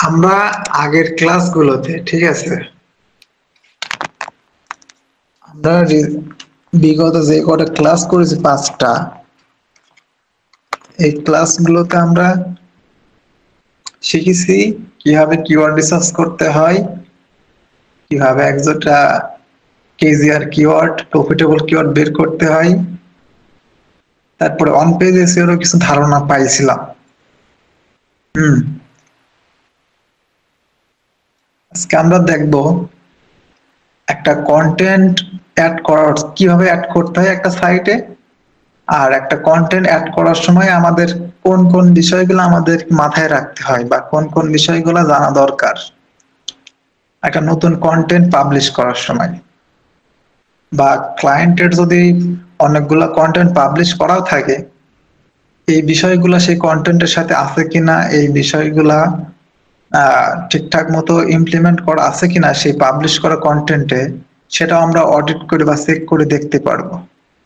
আমরা আগের ক্লাসগুলোতে ঠিক আছে, আমরা বিগত যে কটা ক্লাস করেছি 5টা, এই ক্লাসগুলোতে আমরা শিখেছি কিভাবে কিওয়ার্ড রিসার্চ করতে হয়, কিভাবে একটা কেজিআর কিওয়ার্ড, প্রফিটেবল কিওয়ার্ড বের করতে হয়। তারপরে অন পেজ এসইওর কিছু ধারণা পাইছিলাম। আজকে আমরা দেখব একটা কন্টেন্ট অ্যাড করার কিভাবে অ্যাড করতে হয় একটা সাইটে, আর একটা কন্টেন্ট অ্যাড করার সময় আমাদের কোন কোন বিষয়গুলো আমাদের মাথায় রাখতে হয় বা কোন কোন বিষয়গুলো জানা দরকার একটা নতুন কন্টেন্ট পাবলিশ করার সময়, বা ক্লায়েন্টের যদি অনেকগুলো কন্টেন্ট পাবলিশ করাও থাকে, এই বিষয়গুলো সেই কন্টেন্টের সাথে আছে কিনা, এই বিষয়গুলা ঠিকঠাক মতো ইমপ্লিমেন্ট করা আছে কিনা সেই পাবলিশ করা কন্টেন্টে, সেটাও আমরা অডিট করে বা চেক করে দেখতে পারবো,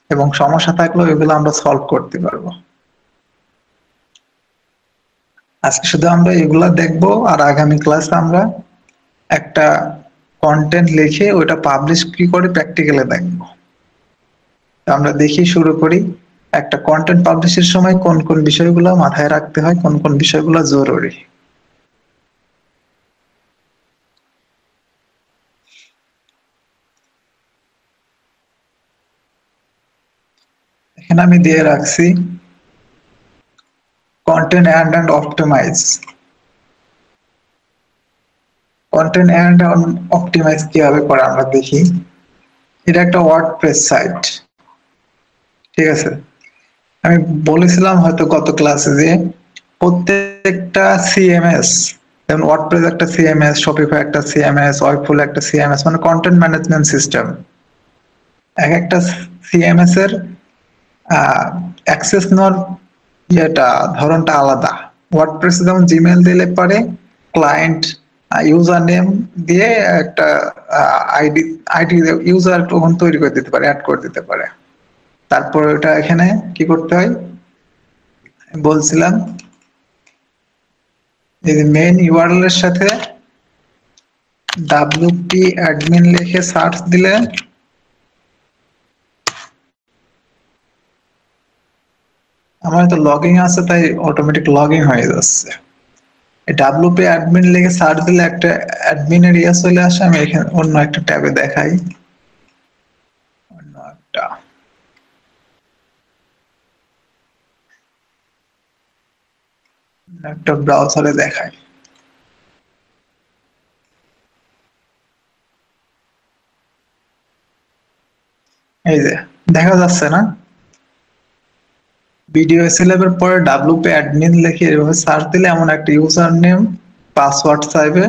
এবং সমস্যা থাকলেও এগুলো আমরা সলভ করতে পারবো। আজকে শুধু আমরা এগুলা দেখবো, আর আগামী ক্লাসে আমরা একটা কন্টেন্ট লিখে ওটা পাবলিশ কি করে প্র্যাকটিক্যালে দেখবো। আমরা দেখি, শুরু করি। একটা কন্টেন্ট পাবলিশের সময় কোন কোন বিষয়গুলো মাথায় রাখতে হয়, কোন কোন বিষয়গুলো জরুরি। এখানে আমি দিয়ে রাখছি content and optimize. Content and optimize কিভাবে করে আমরা দেখি। এটা একটা ওয়ার্ডপ্রেস সাইট, ঠিক আছে। আমি বলেছিলাম হয়তো গত ক্লাসে যে প্রত্যেকটা সিএমএস, যেমন ওয়ার্ডপ্রেস একটা সিএমএস, শপিফাই একটা সিএমএস, ওয়েবফুল একটা সিএমএস, মানে কন্টেন্ট ম্যানেজমেন্ট সিস্টেম। এক একটা সিএমএস এর অ্যাক্সেস নেওয়ার ধরনটা আলাদা। ওয়ার্ডপ্রেসে যেমন জিমেল দিলে পারে ক্লায়েন্ট ইউজার নেম দিয়ে একটা আইডি আইডি ইউজার তখন তৈরি করে দিতে পারে, অ্যাড করে দিতে পারে। তারপর ওটা এখানে কি করতে হয় বলছিলাম, এই যে মেইন ইউআরএল এর সাথে wp admin লিখে সার্চ দিলে আমার তো লগইন আছে, তাই অটোমেটিক লগইন হয়ে যাচ্ছে। wp admin লিখে সার্চ দিলে একটা অ্যাডমিন এরিয়া চলে আসে। আমি এখানে অন্য একটা ট্যাবে দেখাই, অন্য একটা ব্রাউজারে দেখাই। এই যে দেখা যাচ্ছে না, ভিডিও সিলেবের পরে wp admin লিখে এভাবে সার্চ দিলে এমন একটা ইউজার নেম পাসওয়ার্ড চাইবে,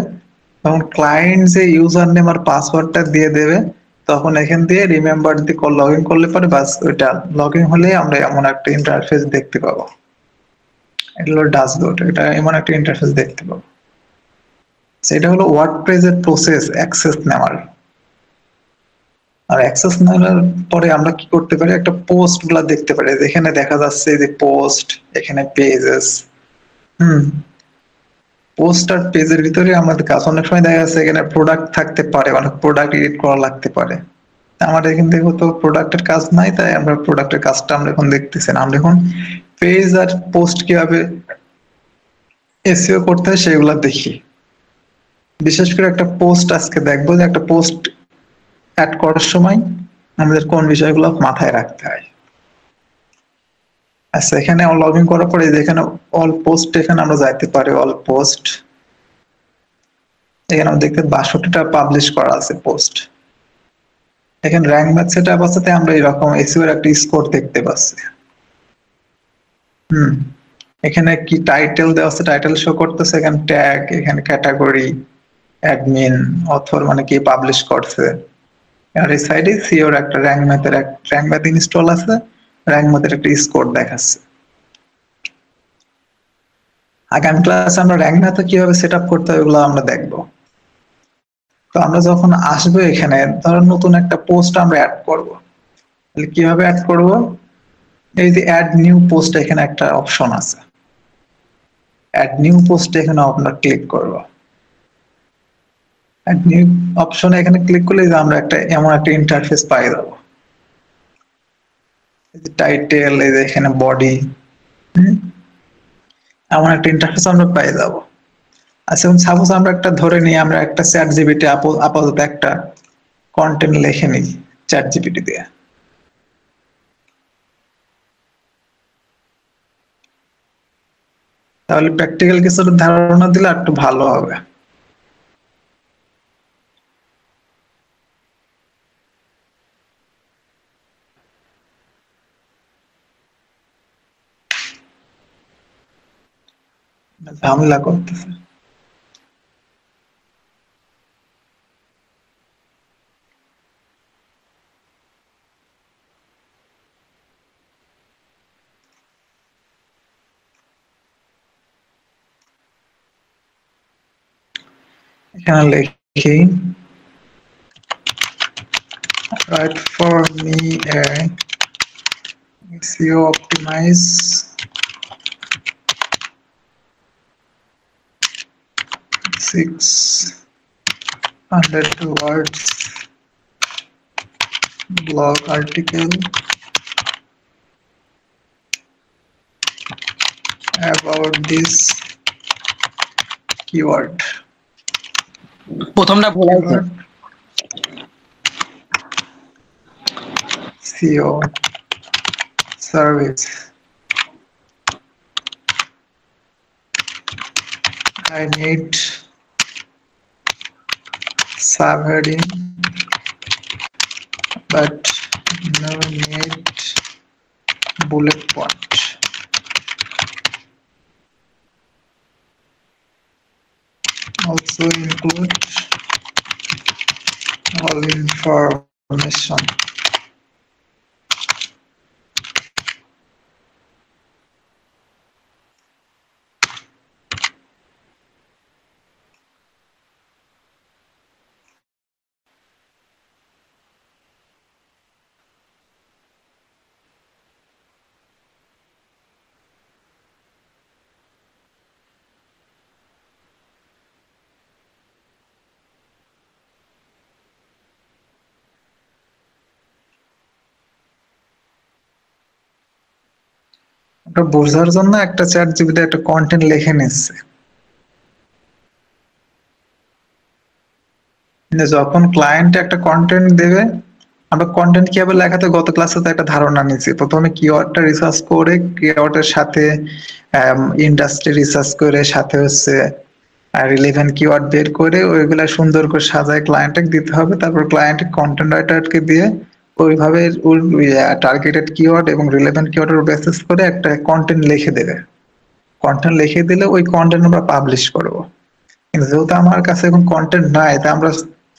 তখন ক্লায়েন্ট যে ইউজার নেম আর পাসওয়ার্ডটা দিয়ে দেবে, তখন এখান দিয়ে রিমেম্বার দিয়ে লগ ইন করলে পরে বাস ওইটা লগ ইন হলে আমরা এমন একটা ইন্টারফেস দেখতে পাবো। এটা হলো ড্যাশবোর্ড, এটা এমন একটা ইন্টারফেস দেখতে পাবো। সেটা হলো ওয়ার্ডপ্রেসের প্রসেস অ্যাক্সেস নেওয়ার। আর অ্যাক্সেস নেওয়ার পরে আমরা কি করতে পারি, একটা পোস্ট গুলা দেখতে পারি। এখানে দেখা যাচ্ছে যে পোস্ট, এখানে পেজেস। পোস্ট আর পেজের ভিতরে আমাদের কাছে অনেক সময় দেখা যাচ্ছে এখানে প্রোডাক্ট থাকতে পারে, অনেক প্রোডাক্ট এডিট করা লাগতে পারে। আমাদের এখান থেকে তো প্রোডাক্টের কাজ নাই, তাই আমরা প্রোডাক্টের কাজটা আমরা এখন দেখতেছি না। আমরা এখন পেজ আর পোস্ট কিভাবে এসইও করতে হয় সেগুলো দেখি। বিশেষ করে একটা পোস্ট আজকে দেখবো, যে একটা পোস্ট অ্যাড করার সময় আমাদের কোন বিষয়গুলো মাথায় রাখতে হয়। আচ্ছা, এখানে লগ ইন করার পরে এখানে অল পোস্ট, এখানে আমরা যাইতে পারি অল পোস্ট। এখানে আমরা দেখতে 62টা পাবলিশ করা আছে পোস্ট। এখানে র্যাঙ্ক ম্যাচ সেটআপ আছে, তাই আমরা এরকম এসইও এর একটা স্কোর দেখতে পাচ্ছি। এখানে কি টাইটেল দেওয়া আছে, টাইটেল শো করতেছে, এখানে ট্যাগ, এখানে ক্যাটাগরি, অ্যাডমিন, অথর মানে কে পাবলিশ করছে। আর এই সাইডে সিওর একটা র্যাঙ্ক ম্যাথ ইনস্টল আছে, র্যাঙ্ক ম্যাথের একটা স্কোর দেখাচ্ছে। আগামী ক্লাসে আমরা র্যাঙ্ক ম্যাথ কিভাবে সেটআপ করতে হয় ওগুলো আমরা দেখবো। তো আমরা যখন আসবো এখানে, ধরো নতুন একটা পোস্ট আমরা অ্যাড করব, তাহলে কিভাবে অ্যাড করব, এই যে অ্যাড নিউ পোস্ট, এখানে একটা অপশন আছে, অ্যাড নিউ পোস্ট, এখানে আমরা ক্লিক করব। নিউ অপশনে এখানে ক্লিক করলে যে আমরা একটা এমন একটা ইন্টারফেস পাই যাবো। টাইটেল, এই যে এখানে বডি, এমন একটা ইন্টারফেস আমরা পেয়ে যাব। আচ্ছা, এবং সাপোজ আমরা একটা ধরে নিই, আমরা একটা চ্যাট জিপিটি আপাতত একটা কন্টেন্ট লিখে নিই চ্যাট জিপিটি দিয়ে। তাহলে প্র্যাকটিক্যাল কিছু ধারণা দিলে একটু ভালো হবে। ঝামেলা করতেছে। এখানে লিখি, write for me a SEO optimize six hundred words blog article about this keyword. প্রথমটা ভুল আছে। SEO service. I need subheading, but no need bullet point. Also include all information. ওটা বোঝার জন্য একটা চ্যাট জিপিটি একটা কন্টেন্ট লিখে নিচ্ছে। যখন ক্লায়েন্ট একটা কন্টেন্ট দেবে, আমরা কন্টেন্ট কিভাবে লেখাতে গত ক্লাসে তো একটা ধারণা নিয়েছি। প্রথমে কিওয়ার্ডটা রিসার্চ করে, কিওয়ার্ডের সাথে ইন্ডাস্ট্রি রিসার্চ করে, সাথে হচ্ছে রিলেভেন্ট কিওয়ার্ড বের করে ওইগুলা সুন্দর করে সাজায় ক্লায়েন্টকে দিতে হবে। তারপর ক্লায়েন্ট কন্টেন্ট রাইটারকে দিয়ে ওইভাবে টার্গেটেড কিওয়ার্ড এবং রিলেভেন্ট কিওয়ার্ডের বেসিস করে একটা কন্টেন্ট লিখে দেবে। কন্টেন্ট লিখে দিলে ওই কন্টেন্ট আমরা পাবলিশ করবো। কিন্তু যেহেতু আমার কাছে এখন কন্টেন্ট নাই, তাই আমরা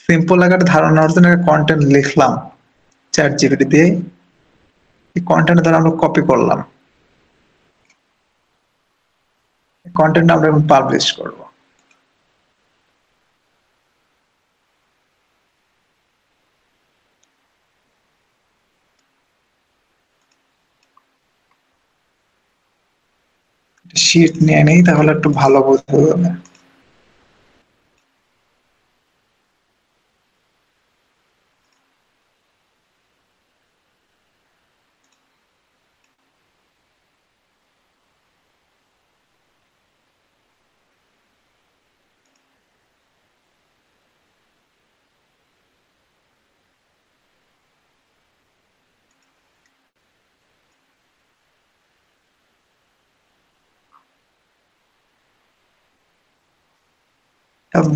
সিম্পল একটা ধারণার জন্য একটা কন্টেন্ট লিখলাম চ্যাট জিপিটি দিয়ে। এই কন্টেন্ট দ্বারা আমরা কপি করলাম, কন্টেন্ট আমরা এখন পাবলিশ করব। শিট নিয়ে নেই, তাহলে একটু ভালো বোঝা যাবে।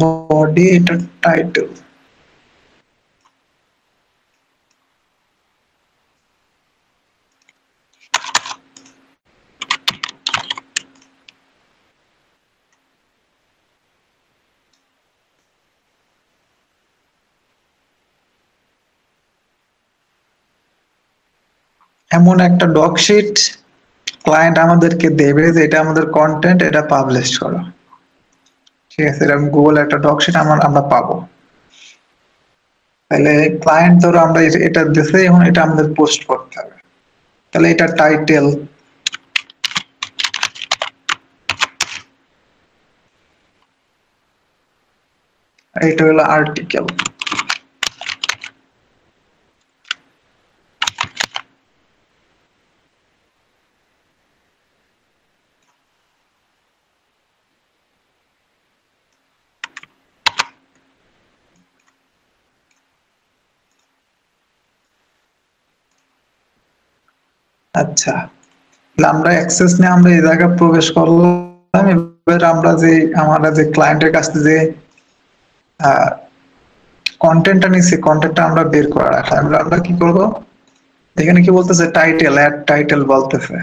বডি, এটা টাইটেল। এমন একটা ডকশিট ক্লায়েন্ট আমাদেরকে দেবে যে এটা আমাদের কন্টেন্ট, এটা পাবলিশ করো। ঠিক আছে, এরকম গুগল একটা ডকশিট আমরা পাবো। তাহলে ক্লায়েন্ট ধরো আমরা এটা দিছে, এখন এটা আমাদের পোস্ট করতে হবে। তাহলে এটা টাইটেল, এটা হলো আর্টিকেল। আচ্ছা, আমরা অ্যাক্সেস নিয়ে আমরা এই জায়গায় প্রবেশ করলাম। এবার আমরা যে ক্লায়েন্টের কাছ থেকে যে কন্টেন্টটা নিচ্ছি, কন্টেন্টটা আমরা বের করে রাখলাম। আমরা কি করব, এখানে কি বলতেছে, টাইটেল, অ্যাড টাইটেল বলতেছে।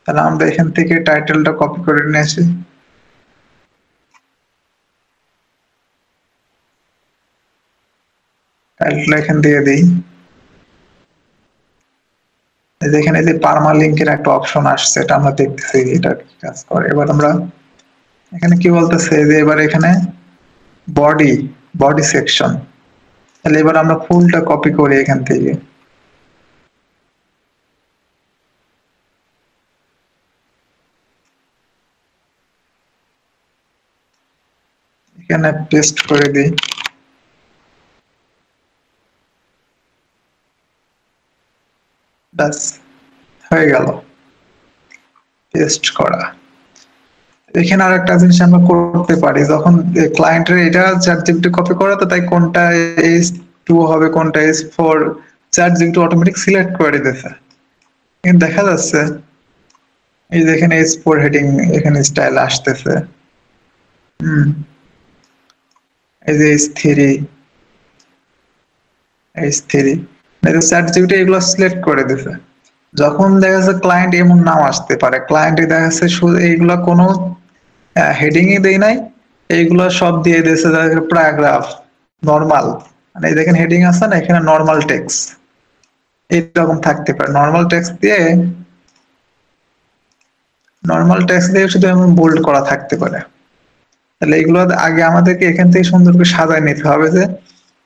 তাহলে আমরা এখান থেকে টাইটেলটা কপি করে নিয়েছি, টাইটেলটা এখানে দিয়ে দিই। এখানে যে পার্মালিঙ্কের একটা অপশন আসছে, এটা আমরা দেখতেছি এটা কি কাজ করে। এবার আমরা এখানে কি বলতেছে যে এবার এখানে বডি বডি সেকশন, তাহলে এবার আমরা ফুলটা কপি করি এখান থেকে। এখানে পেস্ট করে দিই, ব্যাস হয়ে গেল পেস্ট করা। এখানে আর একটা জিনিস আমরা করতে পারি, যখন ক্লায়েন্টের এটা চ্যাটজিপিটি কপি করে, তো তাই কোনটা H2 হবে কোনটা H4 চ্যাটজিপিটি অটোমেটিক সিলেক্ট করে দিতেছে। এখানে দেখা যাচ্ছে এই যে এখানে H4 হেডিং এখানে স্টাইল আসতেছে। এই যে H3 চ্যাটজিপিটি এগুলো সিলেক্ট করে দিছে। যখন দেখা যাচ্ছে ক্লায়েন্ট এমন নাও আসতে পারে, ক্লায়েন্টে দেখা যাচ্ছে শুধু এইগুলা কোনো হেডিংই দেই নাই, এইগুলা সব দিয়ে দিয়েছে প্যারাগ্রাফ নরমাল, মানে এই দেখেন হেডিং আছে না, এখানে নরমাল টেক্সট এইরকম থাকতে পারে। নরমাল টেক্সট দিয়ে শুধু এমন বোল্ড করা থাকতে পারে। তাহলে এগুলো আগে আমাদেরকে এখান থেকে সুন্দর করে সাজায় নিতে হবে, যে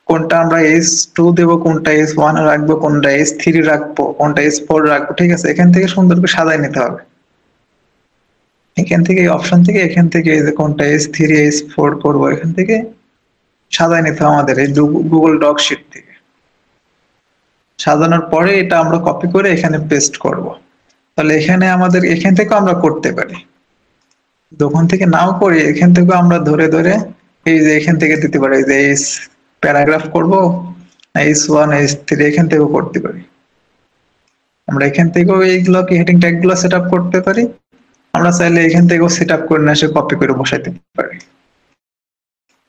কোনটা আমরা H2 দেবো, কোনটা H1 রাখবো, কোনটা H3 রাখবো, কোনটা H4 রাখবো। ঠিক আছে, এখান থেকে সুন্দর করে সাজায় নিতে হবে। এখান থেকে এই অপশন থেকে এখান থেকে এই যে কোনটা H3 H4 করবো, এখান থেকে সাজায় নিতে হবে আমাদের এই গুগল ডক শিট থেকে। সাজানোর পরে এটা আমরা কপি করে এখানে পেস্ট করব। তাহলে এখানে আমাদের এখান থেকে আমরা করতে পারি, দোকান থেকে নাও করি, এখান থেকে আমরা ধরে ধরে এই যে এখান থেকে দিতে পারি, যে এই প্যারাগ্রাফ করব H1 H3 এখান থেকেও করতে পারি। আমরা এখান থেকেও এইগুলোকে হেডিং ট্যাগ গুলো সেট আপ করতে পারি। আমরা চাইলে এখান থেকেও সেট আপ করে নিয়ে এসে কপি করে বসাইতে পারি,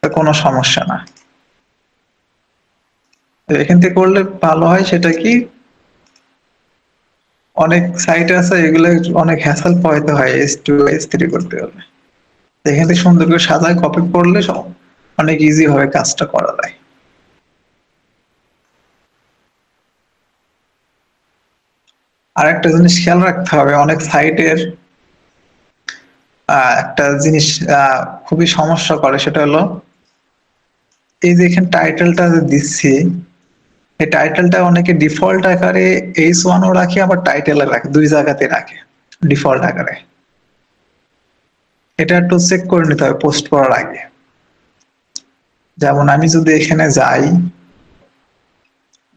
কোনো সমস্যা না। এখান থেকে করলে ভালো হয়, সেটা কি, অনেক সাইট আছে এগুলো অনেক হ্যাসেল পাইতে হয় H2 H3 করতে হলে। এখান থেকে সুন্দর করে সাজায় কপি করলে অনেক ইজি ভাবে কাজটা করা যায়। আর একটা জিনিস খেয়াল রাখতে হবে, অনেক সাইটের একটা জিনিস খুবই সমস্যা করে, সেটা হলো এই যে এখানে টাইটেলটা দিচ্ছি, এই টাইটেলটা অনেকে ডিফল্ট আকারে H1 ও রাখে, আবার টাইটেলে রাখে, দুই জায়গাতে রাখে ডিফল্ট আকারে। এটা একটু চেক করে নিতে হবে পোস্ট করার আগে। যেমন আমি যদি এখানে যাই,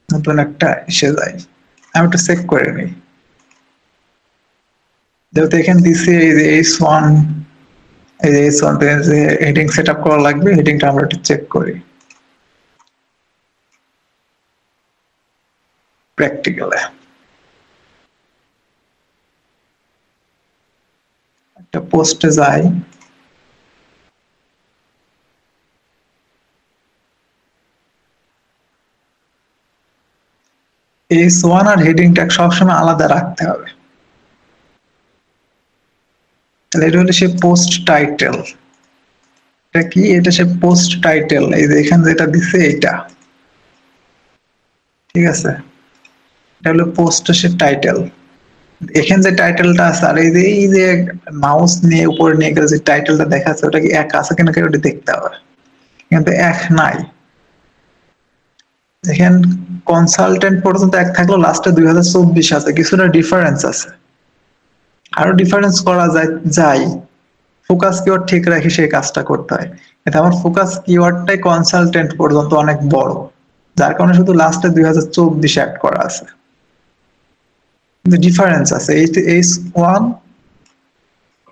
নতুন একটা এসে যাই, আমি একটু চেক করে নিই। যেহেতু এখানে দিচ্ছি এই যে H1, এই যে H1 যে হেডিং সেট আপ করা লাগবে, হেডিংটা আমরা একটু চেক করি প্র্যাকটিক্যালে। একটা পোস্টে যাই, H1 আর হেডিং ট্যাগ সবসময় আলাদা রাখতে হবে। তাহলে এটা হলো সে পোস্ট টাইটেল। এটা কি, এটা সে পোস্ট টাইটেল। এই যে এখানে যেটা দিছে এইটা, ঠিক আছে, এটা হলো পোস্ট সে টাইটেল। এখানে যে টাইটেলটা আছে, আর এই যে মাউস নিয়ে উপরে নিয়ে গেলে যে টাইটেলটা দেখাচ্ছে, ওটা কি এক আছে কিনা ওটা দেখতে হবে, কিন্তু এক নাই। এখানে কনসালটেন্ট পর্যন্ত এক থাকলো, লাস্টে 2024 আছে, কিছুটা ডিফারেন্স আছে, আরো ডিফারেন্স করা যায়। ফোকাস কিওয়ার্ড ঠিক রাখি সেই কাজটা করতে হয়। এটা আমার ফোকাস কিওয়ার্ডটাই কনসালটেন্ট পর্যন্ত অনেক বড়, যার কারণে শুধু লাস্টে 2024 অ্যাড করা আছে। কিন্তু ডিফারেন্স আছে, এই H1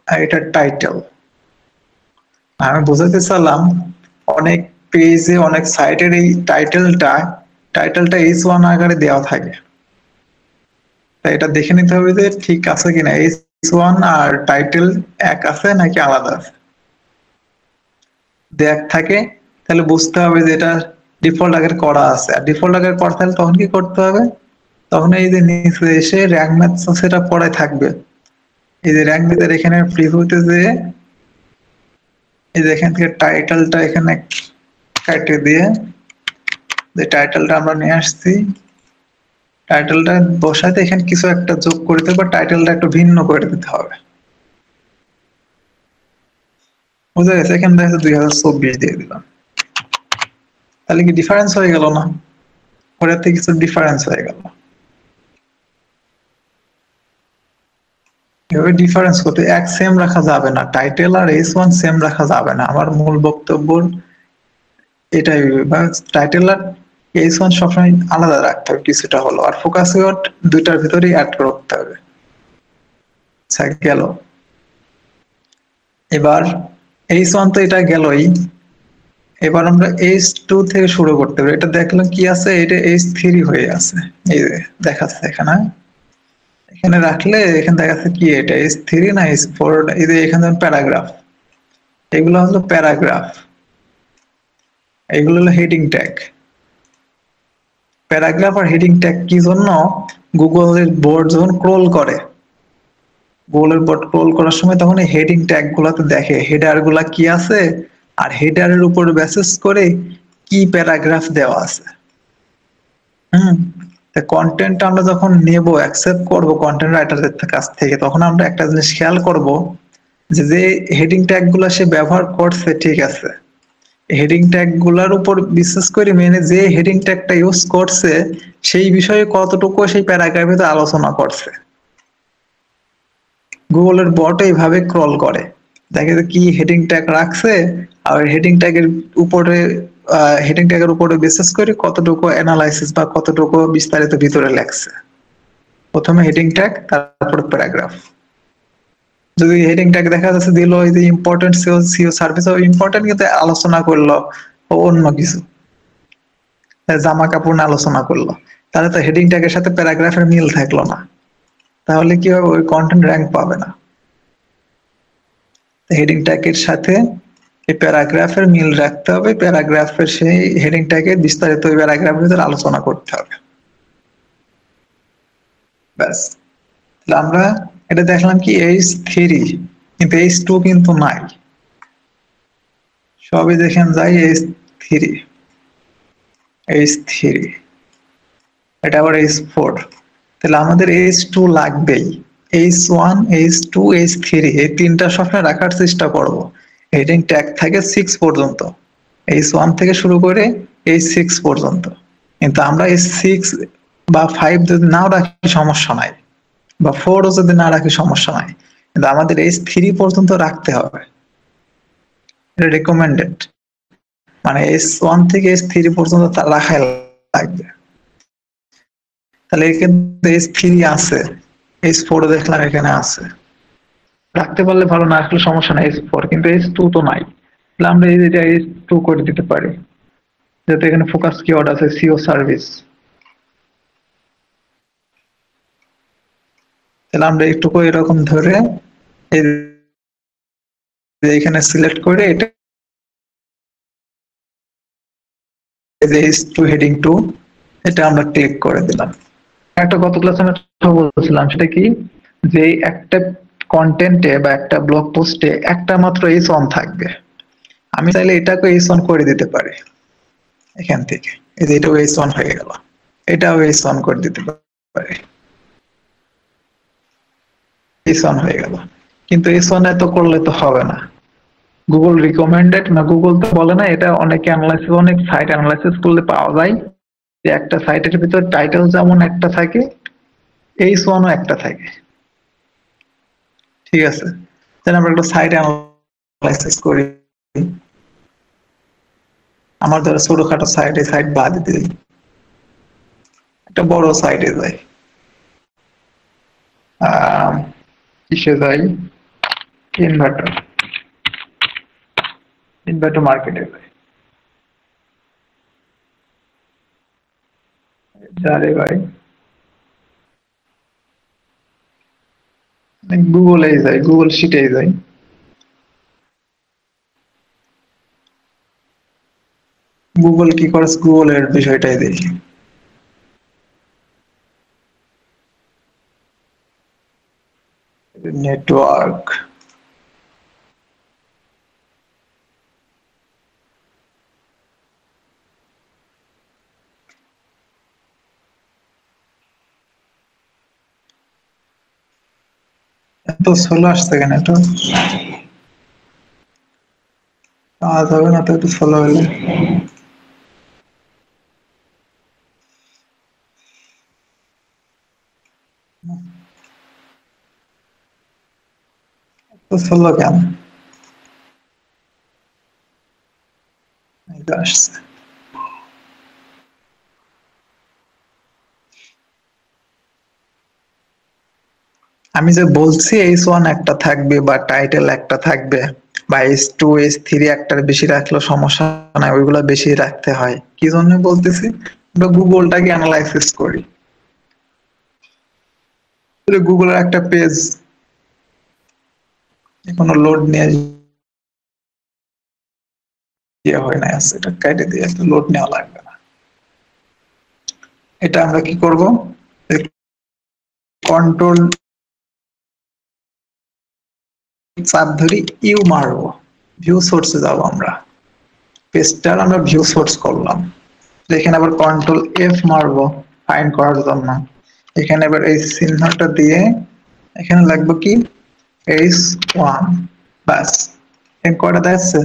আর এটার টাইটেল। আমি বোঝাতে চাইলাম অনেক পেজে অনেক সাইটের এই টাইটেলটা H1 আকারে দেওয়া থাকে, তাই এটা দেখে নিতে হবে যে ঠিক আছে কিনা, H1 আর টাইটেল এক আছে নাকি আলাদা আছে। দেখ থাকে তাহলে বুঝতে হবে যে এটা ডিফল্ট আকারে করা আছে, আর ডিফল্ট আকারে করা থাকলে তখন কি করতে হবে, তখন এই যে নিচে এসে র্যাঙ্ক ম্যাথ সেটা পড়াই থাকবে। এই যে র্যাঙ্ক ম্যাথের এখানে প্রিভিউতে যে এই যে এখান থেকে টাইটেলটা এখানে কেটে দিয়ে যে টাইটেলটা আমরা নিয়ে আসছি, টাইটেলটা বসাতে এখানে কিছু একটা যোগ করে দিতে হবে, টাইটেলটা একটু ভিন্ন করে দিতে হবে। বুঝা গেছে? এখানে দেখা যাচ্ছে 2024 দিয়ে দিলাম, তাহলে কি ডিফারেন্স হয়ে গেল না? ওটার থেকে কিছু ডিফারেন্স হয়ে গেল। এভাবে ডিফারেন্স করতে এক সেম রাখা যাবে না, টাইটেল আর H1 সেম রাখা যাবে না। আমার মূল বক্তব্য এটাই, টাইটেল আর H1 সবসময় আলাদা রাখতে হবে কিছুটা হলো, আর ফোকাস কিওয়ার্ড দুইটার ভিতরেই অ্যাড করতে হবে। গেল। এবার H1 তো এটা গেলই, এবার আমরা H2 থেকে শুরু করতে হবে। এটা দেখলাম কি আছে, এটা H3 হয়ে আছে, এই যে দেখাচ্ছে এখানে। এখানে রাখলে এখানে দেখাচ্ছে কি এটা H3 না H4, এই যে এখানে প্যারাগ্রাফ, এগুলো হলো প্যারাগ্রাফ, এগুলো হলো হেডিং ট্যাগ। প্যারাগ্রাফ আর হেডিং ট্যাগ কি জন্য? গুগলের বোর্ড যখন ক্রল করে, গুগলের বোর্ড ক্রল করার সময় তখন এই হেডিং ট্যাগ গুলাতে দেখে হেডার গুলা কি আছে, আর হেডারের উপর বেসিস করে কি প্যারাগ্রাফ দেওয়া আছে। কন্টেন্ট আমরা যখন নেব, অ্যাকসেপ্ট করব কন্টেন্ট রাইটারদের কাছ থেকে, তখন আমরা একটা জিনিস খেয়াল করব যে যে হেডিং ট্যাগ গুলা সে ব্যবহার করছে, ঠিক আছে, হেডিং ট্যাগ গুলার উপর বিশেষ করে মেনে যে হেডিং ট্যাগটা ইউজ করছে সেই বিষয়ে কতটুকু সেই প্যারাগ্রাফে আলোচনা করছে। গুগলের বট এইভাবে ক্রল করে, দেখে যে কি হেডিং ট্যাগ রাখছে, আর হেডিং ট্যাগের উপরে বিশেষ করে কতটুকু অ্যানালাইসিস বা কতটুকু বিস্তারিত ভিতরে লেখছে। প্রথমে হেডিং ট্যাগ, তারপর প্যারাগ্রাফ। যদি হেডিং ট্যাগ দেখা যাচ্ছে দিল এই যে ইম্পর্টেন্ট সিও সার্ভিস, ইম্পর্টেন্ট কিন্তু আলোচনা করলো অন্য কিছু, জামা কাপড় নিয়ে আলোচনা করলো, তাহলে তো হেডিং ট্যাগের সাথে প্যারাগ্রাফের মিল থাকলো না, তাহলে কি হবে, ওই কন্টেন্ট র্যাঙ্ক পাবে না। হেডিং ট্যাগের সাথে এই প্যারাগ্রাফের মিল রাখতে হবে, প্যারাগ্রাফের সেই হেডিং ট্যাগে বিস্তারিত ওই প্যারাগ্রাফের ভিতরে আলোচনা করতে হবে। ব্যাস, তাহলে আমরা এটা দেখলাম কি H3, কিন্তু H2 কিন্তু নাই, সবই দেখেন যাই H3, H3, এটা আবার H4, তাহলে আমাদের H2 লাগবেই। H1, H2, H3 এই তিনটা সবসময় রাখার চেষ্টা করব। হেডিং ট্যাগ থাকে 6 পর্যন্ত, H1 থেকে শুরু করে H6 পর্যন্ত, কিন্তু আমরা H6 বা 5 যদি নাও রাখি সমস্যা নাই, বা 4 ও যদি না রাখি সমস্যা নাই, কিন্তু আমাদের H3 পর্যন্ত রাখতে হবে, এটা রেকমেন্ডেড। মানে H1 থেকে H3 পর্যন্ত রাখাই লাগবে। তাহলে কিন্তু H3 আছে, H4 দেখলাম এখানে আছে, রাখতে পারলে ভালো, না রাখলে সমস্যা নাই H4, কিন্তু H2 তো নাই, তাহলে আমরা এই যে H2 করে দিতে পারি, যেহেতু এখানে ফোকাস কিওয়ার্ড আছে সিও সার্ভিস। তাহলে আমরা একটু এরকম ধরে এই এখানে সিলেক্ট করে এটা H2 হেডিং 2 এটা আমরা ক্লিক করে দিলাম। একটা গত ক্লাসে আমি বলছিলাম, সেটা কি, যে একটা কন্টেন্টে বা একটা ব্লগ পোস্টে একটা মাত্র H1 থাকবে, আমি চাইলে এটাকে H1 করে দিতে পারি এখান থেকে, এই যে এটাও H1 হয়ে গেল, এটাও H1 করে দিতে পারি, H1 হয়ে গেল। কিন্তু H1 এত করলে তো হবে না, গুগল রিকমেন্ডেড না, গুগল তো বলে না, এটা অনেক অ্যানালাইসিস, অনেক সাইট অ্যানালাইসিস করলে পাওয়া যায় যে একটা সাইটের ভিতর টাইটেল যেমন একটা থাকে, H1 ও একটা থাকে, ঠিক আছে। তাহলে আমরা একটা সাইট অ্যানালাইসিস করি, আমার ধরো ছোটখাটো সাইডে সাইড বাদ দিই, একটা বড় সাইডে যাই, কিসে যাই, ইনভার্টার, ইনভার্টার মার্কেটে যাই, যারে ভাই গুগলে যাই, গুগল শিটে যাই, গুগল কি করে গুগলের বিষয়টাই দেখি। নেটওয়ার্ক, এত স্লো আসছে কেন? এটা কাজ হবে না তো একটু স্লো হলে? তো স্লো কেন? এই তো আসছে। আমি যে বলছি H1 একটা থাকবে বা টাইটেল একটা থাকবে বা H2 H3 একটার বেশি রাখলেও সমস্যা নাই, ওইগুলো বেশি রাখতে হয়। কি জন্য বলতেছি? আমরা গুগলটাকে অ্যানালাইসিস করি। গুগলের একটা পেজ কোনো লোড নিয়ে ইয়ে হয় না, আছে এটা কেটে দিয়ে লোড নেওয়া লাগবে না। এটা আমরা কি করব, কন্ট্রোল চাপ ধরি, ইউ মারবো, ভিউ সোর্সে যাবো, আমরা পেজটার আমরা ভিউ সোর্স করলাম। এখানে আবার কন্ট্রোল এফ মারবো ফাইন্ড করার জন্য। এখানে এবার এই চিহ্নটা দিয়ে এখানে লাগবে কি H1, বাস। এর কয়টা দেখাচ্ছে?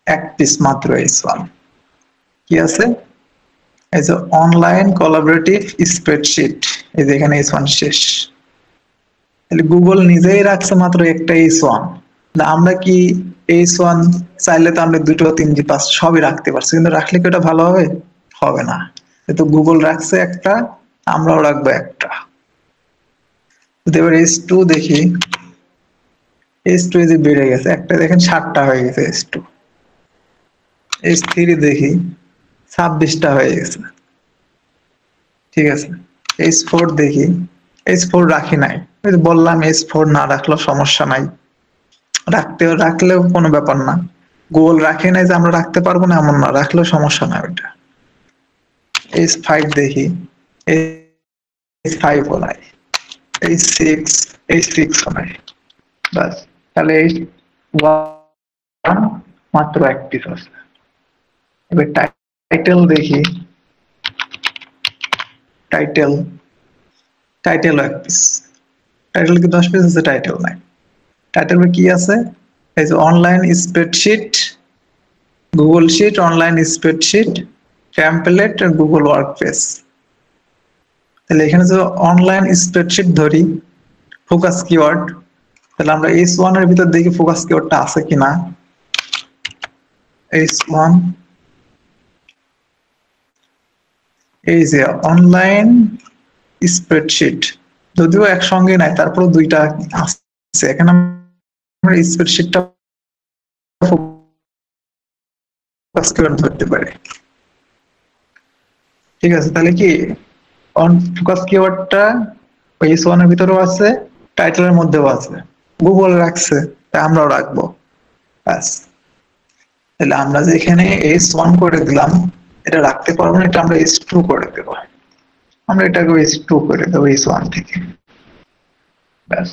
এক পিস মাত্র H1। কি আছে? এই যে অনলাইন কোলাবোরেটিভ স্প্রেডশিট, এই যে এখানে H1 শেষ। তাহলে গুগল নিজেই রাখছে মাত্র একটা H1। আমরা কি H1 চাইলে তো আমরা দুটো তিনটি পাঁচ সবই রাখতে পারছি, কিন্তু রাখলে কি ওটা ভালো হবে? হবে না। তো গুগল রাখছে একটা, আমরাও রাখবো একটা। এবার H2 দেখি, H2 এই যে বেড়ে গেছে, একটা দেখেন 7টা হয়ে গেছে H2। H3 দেখি 26টা হয়ে গেছে, ঠিক আছে। H4 দেখি, H4 রাখি নাই, ওই যে বললাম H4 না রাখলেও সমস্যা নাই, রাখলেও কোনো ব্যাপার না। গুগল রাখে নাই যে আমরা রাখতে পারবো না এমন না, রাখলেও সমস্যা নাই ওইটা। H5 দেখি, H5 ও নাই, H6, H6 ও নাই, বাস। তাহলে H1 মাত্র এক পিস আছে। এবার টাইটেল দেখি, টাইটেল, টাইটেল এক পিস, টাইটেল কি 10 পিস আছে? টাইটেল নাই। টাইটেল কি আছে? এই যে online spreadsheet, Google sheet, online spreadsheet, template, Google Workspace. তাহলে এখানে যে অনলাইন স্প্রেডশিট ধরি, ফোকাস কিওয়ার্ড, তাহলে আমরা H1 এর ভিতর দেখি ফোকাস কিওয়ার্ডটা আছে কিনা। H1, এই যে অনলাইন স্প্রেডশিট, যদিও একসঙ্গে নাই, তারপর দুইটা আছে এখানে। আমরা স্প্রেডশিটটা ফোকাস কিওয়ার্ড ধরতে পারি, ঠিক আছে। তাহলে কি অন ফোকাস কিওয়ার্ডটা H1 এর ভিতরেও আছে, টাইটেলের মধ্যেও আছে, গুগল রাখছে, তাই আমরাও রাখবো, ব্যাস। তাহলে আমরা যে এখানে H1 করে দিলাম, এটা রাখতে পারবো না, এটা আমরা H2 করে দেবো। আমরা এটাকে H2 করে দেবো H1 থেকে, ব্যাস।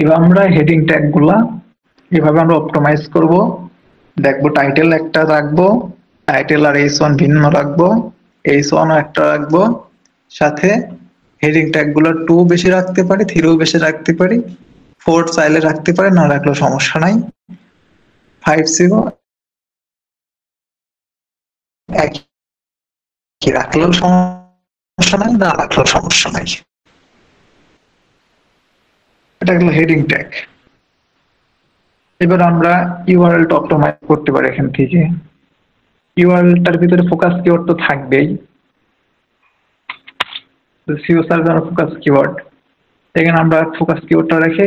এবার আমরা হেডিং ট্যাগ গুলা এভাবে আমরা অপটিমাইজ করব। দেখবো টাইটেল একটা রাখবো, টাইটেল আর H1 ভিন্ন রাখবো, H1 ও একটা রাখবো, সাথে হেডিং ট্যাগ গুলো 2 বেশি রাখতে পারি, 3 বেশি রাখতে পারি, 4 চাইলে রাখতে পারি, না রাখলেও সমস্যা নাই। 5 একই রাখলেও সমস্যা নাই, না রাখলেও সমস্যা নাই। এটা হলো হেডিং ট্যাগ। এবার আমরা ইউআরএলটা অপটিমাইজ করতে পারি এখান থেকে। ইউআরএলটার ভিতরে ফোকাস কিওয়ার্ড তো থাকবেই, সিও সার্ভার ফোকাস কিওয়ার্ড, এখানে আমরা ফোকাস কিওয়ার্ডটা রেখে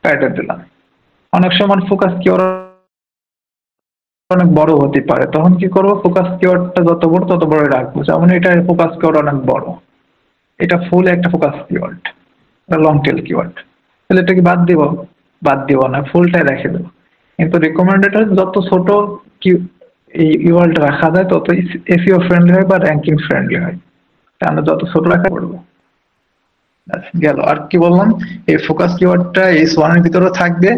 টাইটেল দিলাম। অনেক সময় ফোকাস কিওয়ার্ড অনেক বড় হতে পারে, তখন কি করবো, ফোকাস কিওয়ার্ডটা যত বড় তত বড় রাখবো। যেমন এটা ফোকাস কিওয়ার্ড অনেক বড়, এটা ফুল একটা focus keyword, long tail keyword, তাহলে এটা কি বাদ দিব? বাদ দিব না, ফুলটাই রেখে দেবো। কিন্তু রিকমেন্ডেড যত ছোট কি এই ইউআরএলটা রাখা যায় তত এসইও ফ্রেন্ডলি হয় বা র্যাঙ্কিং ফ্রেন্ডলি হয়, আমরা যত ছোট রাখা করবো। গেল। আর কি বললাম, এই ফোকাস কিওয়ার্ডটা এই সোয়ানের ভিতরেও থাকবে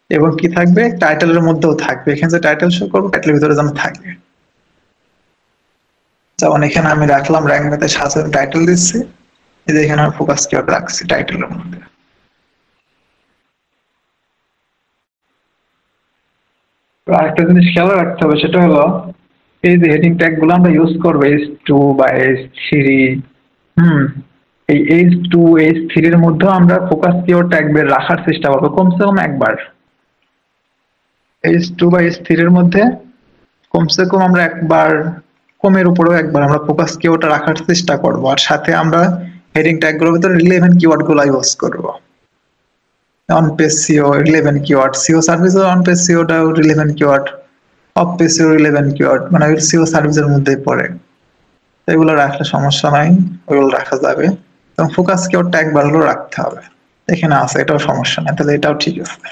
এবং কি থাকবে, টাইটেলের মধ্যেও থাকবে। এখানে যে টাইটেল শো করবো টাইটেলের ভিতরে যেন থাকবে। যেমন এখানে আমি রাখলাম র্যাঙ্ক ম্যাথে 7 টাইটেল দিচ্ছি, এই যে এখানে আমি ফোকাস কিওয়ার্ড রাখছি টাইটেলের মধ্যে। আরেকটা জিনিস খেয়াল রাখতে হবে, সেটা হলো এই যে হেডিং ট্যাগ গুলো আমরা ইউজ করবো H2 বা H3, এই H2 H3 এর মধ্যেও আমরা ফোকাস কিওয়ার্ড ট্যাগ বের রাখার চেষ্টা করবো কমসে কম একবার। H2 বা H3 এর মধ্যে কমসে কম আমরা একবার, কমের উপরেও একবার আমরা ফোকাস কিওয়ার্ড রাখার চেষ্টা করব। আর সাথে আমরা হেডিং ট্যাগ গুলোর ভিতরে রিলেভেন্ট কিওয়ার্ড গুলো ইউজ করব। On page SEO relevant keyword, SEO service on page সিওটাও relevant keyword, off page SEO relevant keyword, মানে সিও সার্ভিসের মধ্যেই পড়ে। এগুলো রাখলে সমস্যা নাই, ওইগুলো রাখা যাবে। এবং ফোকাস কিওয়ার্ডটা একবার হলেও রাখতে হবে। এখানে আছে, এটাও সমস্যা নাই, তাহলে এটাও ঠিক আছে।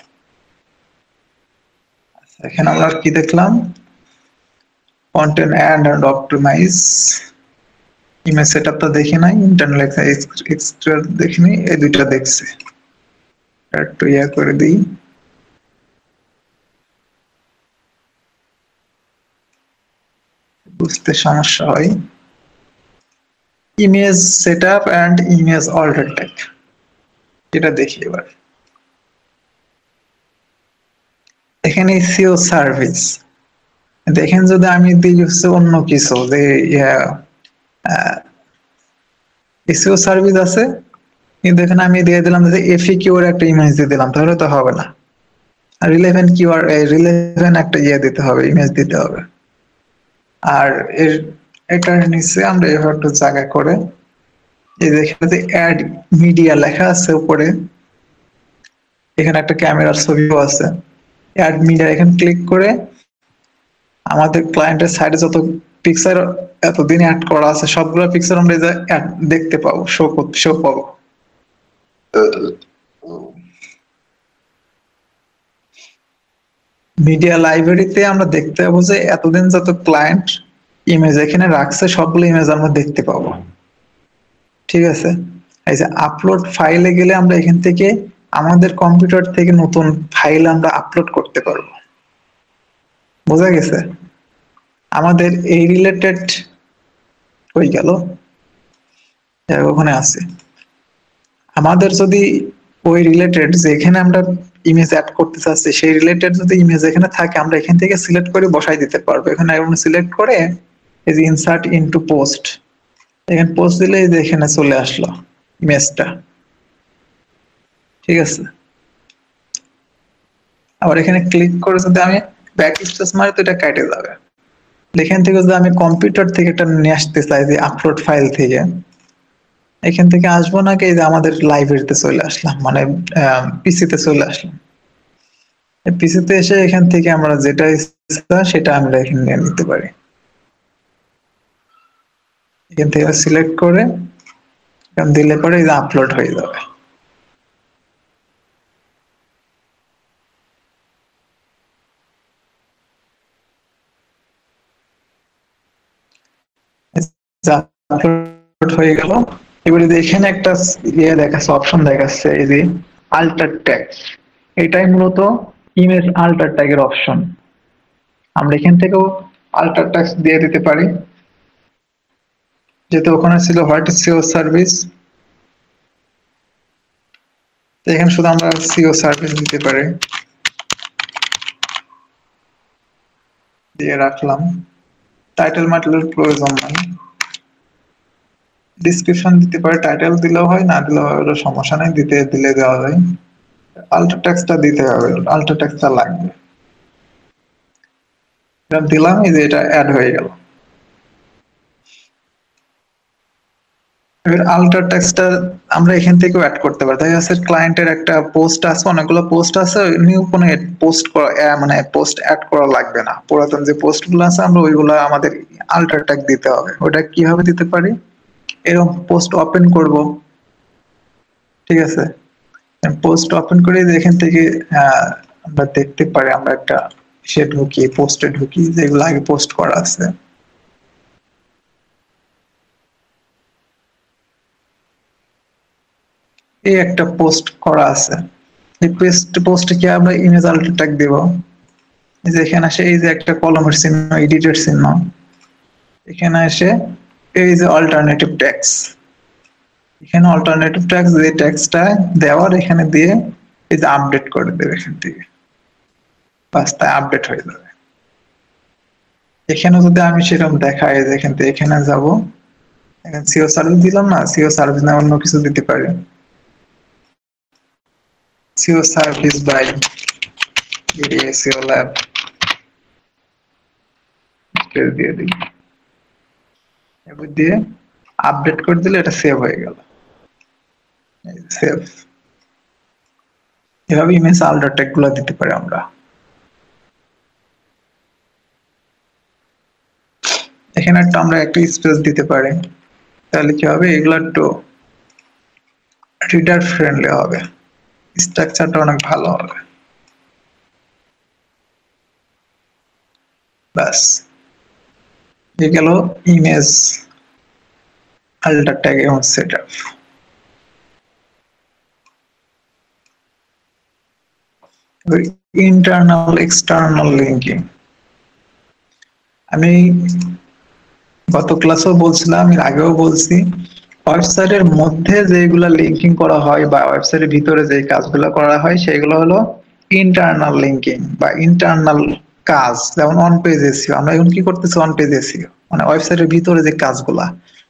এখানে আমরা কি দেখলাম, content add and optimise, image সেটআপটা দেখি নাই, ইন্টারনাল এক্সট্রা দেখি নাই, এই দুইটা দেখছি। একটু করে দিই, বুঝতে সমস্যা হয়। Image setup and image alter tag, এটা দেখি এবার। এখানে সিও সার্ভিস, দেখেন যদি আমি দিই হচ্ছে অন্য কিছু, যে এসইও সার্ভিস আছে, কিন্তু এখানে আমি দিয়ে দিলাম যে এফএকিউ এর একটা ইমেজ দিয়ে দিলাম, তাহলে তো হবে না। আর রিলেভেন্ট কিওয়ার্ড, রিলেভেন্ট একটা দিতে হবে, ইমেজ দিতে হবে। আর এর এটার নিচে আমরা এভাবে একটু জায়গা করে, এই যে এখানে যে অ্যাড মিডিয়া লেখা আছে উপরে, এখানে একটা ক্যামেরার ছবিও আছে, অ্যাড মিডিয়া, এখানে ক্লিক করে আমাদের ক্লায়েন্টের সাইডে যত পিকচার এতদিন অ্যাড করা আছে সবগুলো পিকচার আমরা দেখতে পাবো, শো পাবো। মিডিয়া লাইব্রেরিতে আমরা দেখতে পাবো যে এতদিন যত ক্লায়েন্ট ইমেজ এখানে রাখছে সবগুলো ইমেজ আমরা দেখতে পাবো। ঠিক আছে, এই যে আপলোড ফাইলে গেলে আমরা এখান থেকে আমাদের কম্পিউটার থেকে নতুন ফাইল আমরা আপলোড করতে পারবো। বোঝা গেছে? আমাদের এই রিলেটেড হয়ে গেল, ওখানে আছে আমাদের যদি ওই রিলেটেড যেখানে আমরা ইমেজ অ্যাড করতে চাচ্ছি সেই রিলেটেড যদি ইমেজ এখানে থাকে আমরা এখান থেকে সিলেক্ট করে বসাই দিতে পারবো। এখানে সিলেক্ট করে এই যে ইনসার্ট ইনটু পোস্ট, এখানে পোস্ট দিলে এই যে এখানে চলে আসলো ইমেজটা। ঠিক আছে, আবার এখানে ক্লিক করে যদি আমি ব্যাক স্পেস মারি তো এটা কেটে যাবে। এখান থেকে যদি আমি কম্পিউটার থেকে এটা নিয়ে আসতে চাই যে আপলোড ফাইল থেকে, এখান থেকে আসবো নাকি এই যে আমাদের লাইব্রেরিতে চলে আসলাম, মানে পিসিতে চলে আসলাম। পিসিতে এসে এখান থেকে আমরা যেটা ইচ্ছা সেটা আমরা এখানে নিয়ে নিতে পারি। এখান থেকে সিলেক্ট করে দিলে পরে এই যে আপলোড হয়ে যাবে। আপলোড হয়ে গেল। এবারে এখানে একটা দেখাচ্ছে, অপশন দেখাচ্ছে এই যে আল্টার টেক্সট, এটাই মূলত ইমেজ আল্টার ট্যাগের অপশন। আমরা এখান থেকেও আল্টার টেক্সট দিয়ে দিতে পারি, যেহেতু ওখানে ছিল হোয়াট ইজ সিও সার্ভিস, এখানে শুধু আমরা সিও সার্ভিস দিতে পারি, দিয়ে রাখলাম। টাইটেল মাইটেলের প্রয়োজন নাই, ডিসক্রিপশন দিতে পারে, টাইটেল দিলেও হয় না দিলেও হয়, ওটা সমস্যা নেই, দিলে দেওয়া যায়। আল্ট্রা টেক্সটটা দিতে হবে, আল্ট্রা টেক্সটটা লাগবে। এটা দিলাম, এই যে এটা অ্যাড হয়ে গেল। এবার আল্ট্রা টেক্সটটা আমরা এখান থেকেও অ্যাড করতে পারি। তাই আছে ক্লায়েন্টের একটা পোস্ট আছে, অনেকগুলো পোস্ট আছে, নিউ কোনো পোস্ট করা মানে পোস্ট অ্যাড করা লাগবে না। পুরাতন যে পোস্টগুলো আছে আমরা ওইগুলো আমাদের আল্ট্রা ট্যাগ দিতে হবে। ওটা কিভাবে দিতে পারি? এরকম পোস্ট ওপেন করব, ঠিক আছে? পোস্ট ওপেন করে এখান থেকে আমরা দেখতে পারি, আমরা একটা সে ঢুকি, পোস্টে ঢুকি, যেগুলো আগে পোস্ট করা আছে। এই একটা পোস্ট করা আছে, এই পোস্টে কি আমরা ইমেজ আল্ট্রা ট্যাগ দেব। এই যে এখানে আসে, এই যে একটা কলমের চিহ্ন, এডিটের চিহ্ন, এখানে এসে এই যে অল্টারনেটিভ ট্যাক্স, এখানে অল্টারনেটিভ ট্যাক্স, যে ট্যাক্সটা দেওয়ার এখানে দিয়ে এই যে আপডেট করে দেবে এখান থেকে, বাস তাই আপডেট হয়ে যাবে। এখানে যদি আমি সেরকম দেখাই, এখান থেকে এখানে যাব, এখানে সিও সার্ভিস দিলাম না, সিও সার্ভিস না অন্য কিছু দিতে পারি, SEO service by SEO lab দিয়ে দিই, এবার দিয়ে আপডেট করে দিলে এটা সেভ হয়ে গেল। সেভ, এভাবে ইমেজ আল্ট্রা ট্যাগ গুলো দিতে পারি আমরা। এখানে একটা আমরা একটা স্পেস দিতে পারি, তাহলে কি হবে, এগুলো একটু রিডার ফ্রেন্ডলি হবে, স্ট্রাকচারটা অনেক ভালো হবে। ব্যাস, এই গেল ইমেজ আল্ট্রা ট্যাগ এবং সেটআপ। ইন্টারনাল এক্সটার্নাল লিঙ্কিং, আমি গত ক্লাসেও বলছিলাম, এর আগেও বলছি, ওয়েবসাইটের মধ্যে যেগুলা লিঙ্কিং করা হয় বা ওয়েবসাইটের ভিতরে যে কাজগুলো করা হয় সেগুলো হলো ইন্টারনাল লিঙ্কিং বা ইন্টারনাল কাজ। যেমন অন পেজ এসইও, আমরা এখন কি করতেছি, অন পেজ এসইও, মানে ওয়েবসাইটের ভিতরে যে কাজগুলা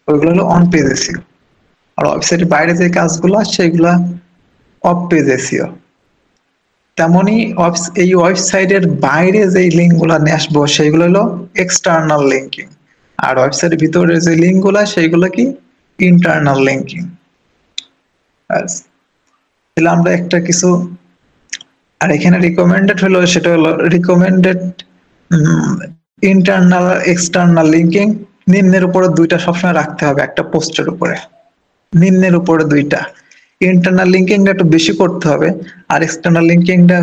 ওইগুলো হলো অন পেজ এসইও। আর ওয়েবসাইটের বাইরে যে কাজগুলা সেগুলা অফ পেজ এসইও। তেমনি এই ওয়েবসাইটের বাইরে যে লিঙ্কগুলো নিয়ে আসবো সেগুলো হলো এক্সটার্নাল লিঙ্কিং, আর ওয়েবসাইটের ভিতরে যে লিঙ্কগুলো সেগুলো কি, ইন্টারনাল লিঙ্কিং। তাহলে আমরা একটা কিছু, আর এখানে রিকমেন্ডেড হলো, সেটা হলো রিকমেন্ডেড ইন্টারনাল এক্সটার্নাল লিঙ্কিং নিম্নের উপরে দুইটা সবসময় রাখতে হবে একটা পোস্টের উপরে, নিম্নের উপরে দুইটা। ইন্টারনাল লিঙ্কিংটা একটু বেশি করতে হবে, আর এক্সটার্নাল লিঙ্কিংটা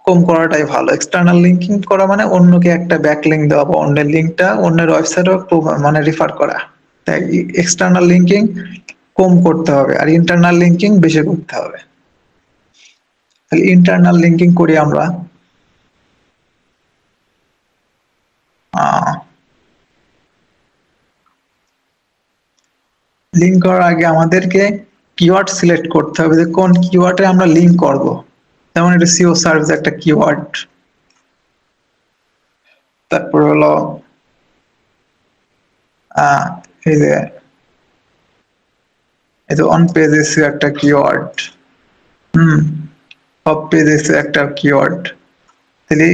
কম করাটাই ভালো। এক্সটার্নাল লিঙ্কিং করা মানে অন্যকে একটা ব্যাক লিঙ্ক দেওয়া বা অন্যের লিঙ্কটা অন্যের ওয়েবসাইটে মানে রেফার করা। তাই এক্সটার্নাল লিঙ্কিং কম করতে হবে আর ইন্টারনাল লিঙ্কিং বেশি করতে হবে। তাহলে ইন্টারনাল লিঙ্কিং করি আমরা। লিঙ্ক করার আগে আমাদেরকে কিওয়ার্ড সিলেক্ট করতে হবে যে কোন কিওয়ার্ডে আমরা লিঙ্ক করব। যেমন এটা সিও সার্ভিস একটা কিওয়ার্ড, তারপর হলো এই যে অন পেজ এসিও একটা কিওয়ার্ড, অফ পেজ এসিও একটা কিওয়ার্ড, তাহলে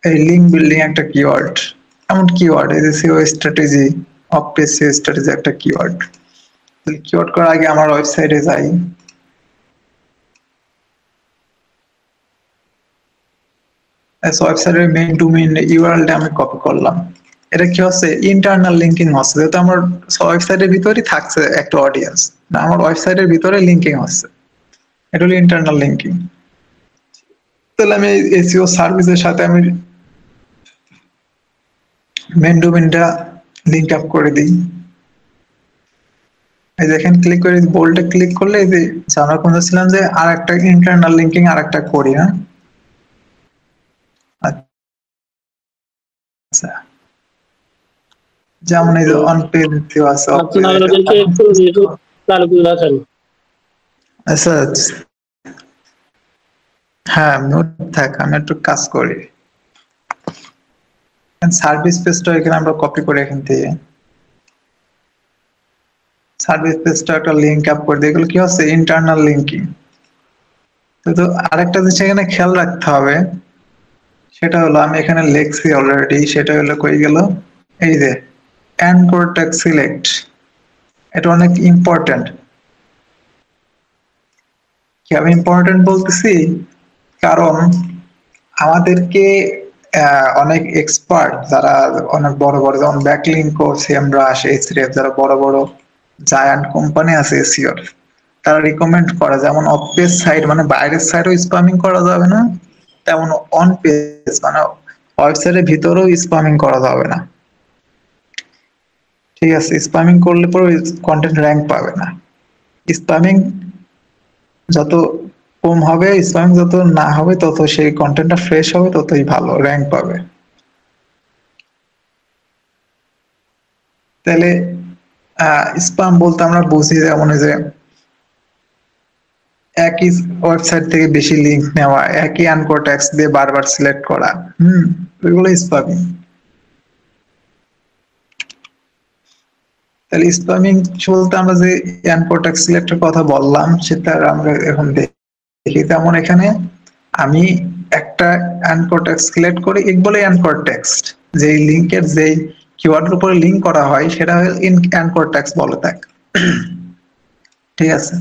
এই লিঙ্ক বিল্ডিং একটা কিওয়ার্ড, এমন কিওয়ার্ড এই যে SEO strategy, off page SEO strategy একটা কিওয়ার্ড। তাহলে কিওয়ার্ড করার আগে আমার ওয়েবসাইটে যাই, ওয়েবসাইটের মেইন ডোমেইন ইউআরএলটা আমি কপি করলাম। এটা কি হচ্ছে, ইন্টারনাল লিঙ্কিং হচ্ছে, যেহেতু আমার ওয়েবসাইটের ভিতরেই থাকছে একটা অডিয়েন্স, না আমার ওয়েবসাইটের ভিতরে লিঙ্কিং হচ্ছে, এটা হলো ইন্টারনাল লিঙ্কিং। তাহলে আমি এসইও সার্ভিসের সাথে আমি মেইন ডোমেইনটা লিংক আপ করে দিই। এই দেখেন ক্লিক করে বোল্ডে ক্লিক করলে এই যে আমরা বলেছিলাম যে আর একটা ইন্টারনাল লিঙ্কিং আর একটা করি, হ্যাঁ আচ্ছা, যেমন এই যে অন পেজ আছে, আচ্ছা হ্যাঁ নোট থাক, আমি একটু কাজ করি। সার্ভিস পেজটা এখানে আমরা কপি করে এখান থেকে সার্ভিস পেজটা একটা লিংক আপ করে দিই, এগুলো কি হচ্ছে ইন্টারনাল লিঙ্কিং। তো আরেকটা জিনিস এখানে খেয়াল রাখতে হবে, সেটা হলো আমি এখানে লিখছি অলরেডি, সেটা হলো কই গেল, এই যে অ্যানকর টেক্সট সিলেক্ট, এটা অনেক ইম্পর্টেন্ট। কি আমি ইম্পর্টেন্ট বলতেছি, কারণ আমাদেরকে অনেক এক্সপার্ট যারা অনেক বড় বড়, যেমন ব্যাকলিঙ্ক ও সেমরাশ, এইচরেফ, যারা বড় বড় জায়ান্ট কোম্পানি আছে এসিওর, তারা রিকমেন্ড করে যেমন অফ পেজ সাইট মানে বাইরের সাইডেও স্প্যামিং করা যাবে না, তেমন অন পেজ মানে ওয়েবসাইটের ভিতরেও স্প্যামিং করা যাবে না। ঠিক আছে, স্প্যামিং করলে পরে কন্টেন্ট র্যাঙ্ক পাবে না। স্প্যামিং যত কম হবে, স্প্যামিং যত না হবে, তত সেই কন্টেন্টটা ফ্রেশ হবে, ততই ভালো র্যাঙ্ক পাবে। তাহলে স্প্যাম বলতে আমরা বুঝি যেমন যে একই ওয়েবসাইট থেকে বেশি লিঙ্ক নেওয়া, একই অ্যানকর ট্যাক্স দিয়ে বারবার সিলেক্ট করা, ওইগুলো স্প্যামিং। তাহলে স্প্যামিং বলতে আমরা যে অ্যানকর ট্যাক্স সিলেক্টের কথা বললাম, সেটা আমরা এখন দেখি। যেমন এখানে আমি একটা অ্যানকর ট্যাক্স সিলেক্ট করি, এক বলে অ্যানকর টেক্সট, যে লিঙ্কের যে কিওয়ার্ডের উপরে লিঙ্ক করা হয় সেটা ইন অ্যানকর ট্যাক্স বলে থাকে। ঠিক আছে,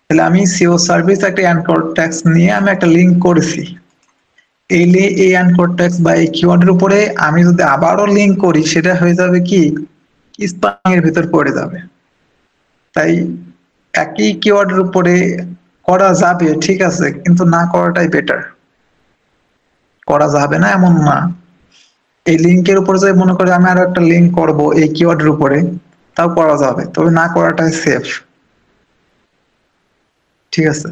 তাহলে আমি সিও সার্ভিস একটা অ্যানকর ট্যাক্স নিয়ে আমি একটা লিঙ্ক করেছি। এই অ্যানকর ট্যাক্স বা এই কিওয়ার্ডের উপরে আমি যদি আবারও লিঙ্ক করি, সেটা হয়ে যাবে কি স্প্যামিং এর ভিতর পড়ে যাবে। তাই একই কিওয়ার্ডের উপরে করা যাবে, ঠিক আছে, কিন্তু না করাটাই বেটার। করা যাবে না এমন না, এই লিঙ্কের উপরে যে মনে করে আমি আরো একটা লিঙ্ক করব এই কিওয়ার্ডের উপরে, তাও করা যাবে, তবে না করাটাই সেফ। ঠিক আছে,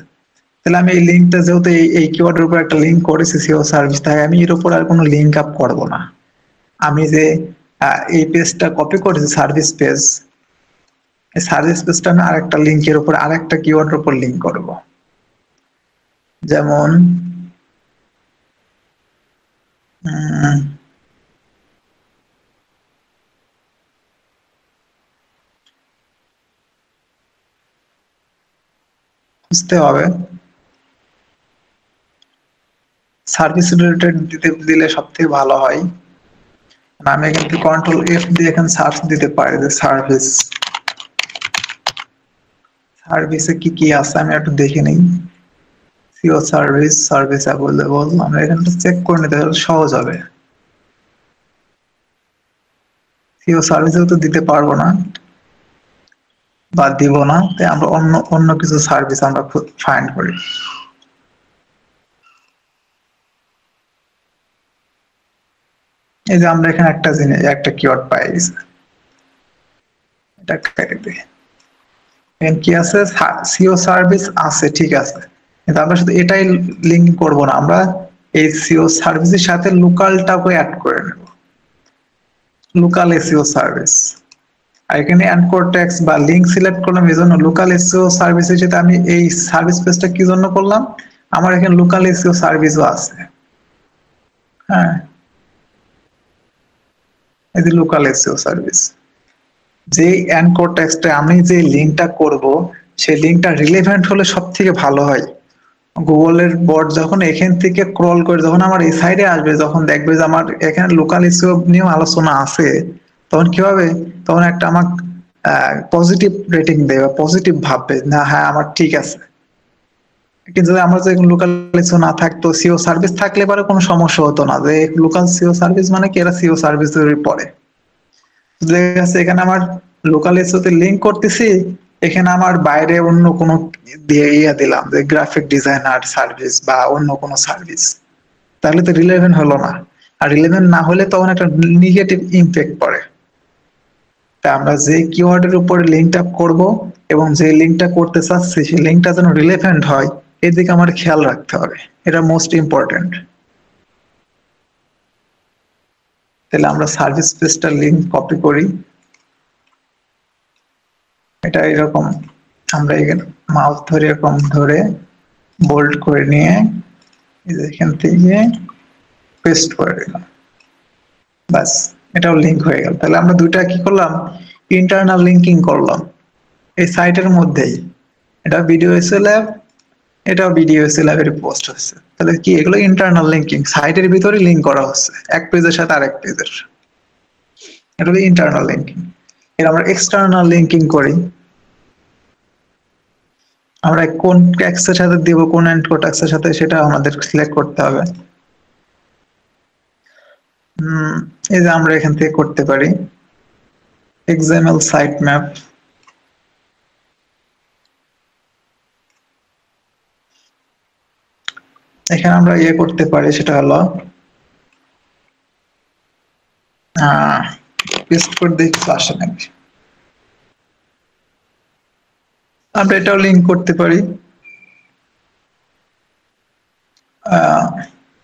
তাহলে আমি এই লিঙ্কটা যেহেতু এই কিওয়ার্ডের উপর একটা লিঙ্ক করেছি সিও সার্ভিস, তাই আমি এর উপর আর কোনো লিঙ্ক আপ করবো না। আমি যে এই পেজটা কপি করেছি সার্ভিস পেজ, এই সার্ভিস পেজটা আমি আরেকটা লিঙ্কের উপর আরেকটা কিওয়ার্ডের উপর লিঙ্ক করব। যেমন বুঝতে হবে, সার্ভিস রিলেটেড দিলে সব থেকে ভালো হয়। আমি এখান থেকে কন্ট্রোল এফ দিয়ে এখানে সার্চ দিতে পারি যে সার্ভিস, সার্ভিসে কি কি আছে আমি একটু দেখে নিই। সিও সার্ভিস, সার্ভিস অ্যাভেলেবল, আমরা এখানটা চেক করে নিতে সহজ হবে। সিও সার্ভিসেও তো দিতে পারবো না বা দিব না, তাই আমরা অন্য কিছু সার্ভিস আমরা ফাইন্ড করি। এই যে আমরা এখানে একটা জিনিস, একটা কিওয়ার্ড পাই গেছি, এটা কেটে দিই। কি আছে, সিও সার্ভিস আছে, ঠিক আছে, কিন্তু আমরা শুধু এটাই লিঙ্ক করব না, আমরা এই সিও সার্ভিসের সাথে লোকালটাকে অ্যাড করে নেব, লোকাল এসইও সার্ভিস। আর এখানে অ্যানকর ট্যাক্স বা লিঙ্ক সিলেক্ট করলাম, এই জন্য লোকাল এসইও সার্ভিসের সাথে আমি এই সার্ভিস পেজটা কি জন্য করলাম, আমার এখানে লোকাল এসইও সার্ভিসও আছে। হ্যাঁ, এই যে লোকাল এসইও সার্ভিস, যে অ্যানকর ট্যাক্সটা আমি যে লিঙ্কটা করব, সেই লিঙ্কটা রিলেভেন্ট হলে সব থেকে ভালো হয়। গুগলের বট যখন এখান থেকে ক্রল করে যখন আমার এই সাইডে আসবে, যখন দেখবে যে আমার এখানে লোকাল এসইও নিয়ে আলোচনা আছে, তখন কি হবে, তখন একটা আমার পজিটিভ রেটিং দেবে, পজিটিভ ভাববে, না হ্যাঁ আমার ঠিক আছে। কিন্তু যদি আমার যে লোকাল এসইও না থাকতো, সিও সার্ভিস থাকলে পরে কোনো সমস্যা হতো না, যে লোকাল সিও সার্ভিস মানে কি, এরা সিও সার্ভিসের পড়ে। দেখা যাচ্ছে এখানে আমার লোকাল এসইওতে লিঙ্ক করতেছি, এখানে আমার বাইরে অন্য কোনো দিয়ে দিলাম যে গ্রাফিক ডিজাইনার সার্ভিস বা অন্য কোনো সার্ভিস, তাহলে তো রিলেভেন্ট হলো না। আর রিলেভেন্ট না হলে তখন একটা নেগেটিভ ইমপ্যাক্ট পড়ে। তা আমরা যে কিওয়ার্ডের উপরে লিঙ্কটা করব এবং যে লিঙ্কটা করতে চাচ্ছি, সেই লিঙ্কটা যেন রিলেভেন্ট হয়, এদিকে আমার খেয়াল রাখতে হবে, এটা মোস্ট ইম্পর্টেন্ট। তাহলে আমরা সার্ভিস পেজটার লিঙ্ক কপি করি, এটা এরকম, আমরা এখানে মাউস ধরে এরকম ধরে বোল্ড করে নিয়ে এখান থেকে পেস্ট করে দিলাম, বাস, এটাও লিঙ্ক হয়ে গেল। তাহলে আমরা দুইটা কি করলাম, ইন্টারনাল লিঙ্কিং করলাম এই সাইটের মধ্যেই। এটা ভিডিও এসএলএফ, এটাও বিডিওএসি লাইব্রেরি পোস্ট হচ্ছে। তাহলে কি এগুলো ইন্টারনাল লিঙ্কিং, সাইটের ভিতরে লিঙ্ক করা হচ্ছে এক পেজের সাথে আরেক পেজের, এটা হলো ইন্টারনাল লিঙ্কিং। এর আমরা এক্সটার্নাল লিঙ্কিং করি, আমরা কোন ট্যাক্সের সাথে দিব, কোন এনকো ট্যাক্সের সাথে, সেটা আমাদের সিলেক্ট করতে হবে। এই যে আমরা এখান থেকে করতে পারি এক্সএমএল সাইট ম্যাপ। এখানে আমরা ইয়ে করতে পারি, সেটা হলো পেস্ট করে দেখি আসে নাকি। আমরা এটাও লিঙ্ক করতে পারি,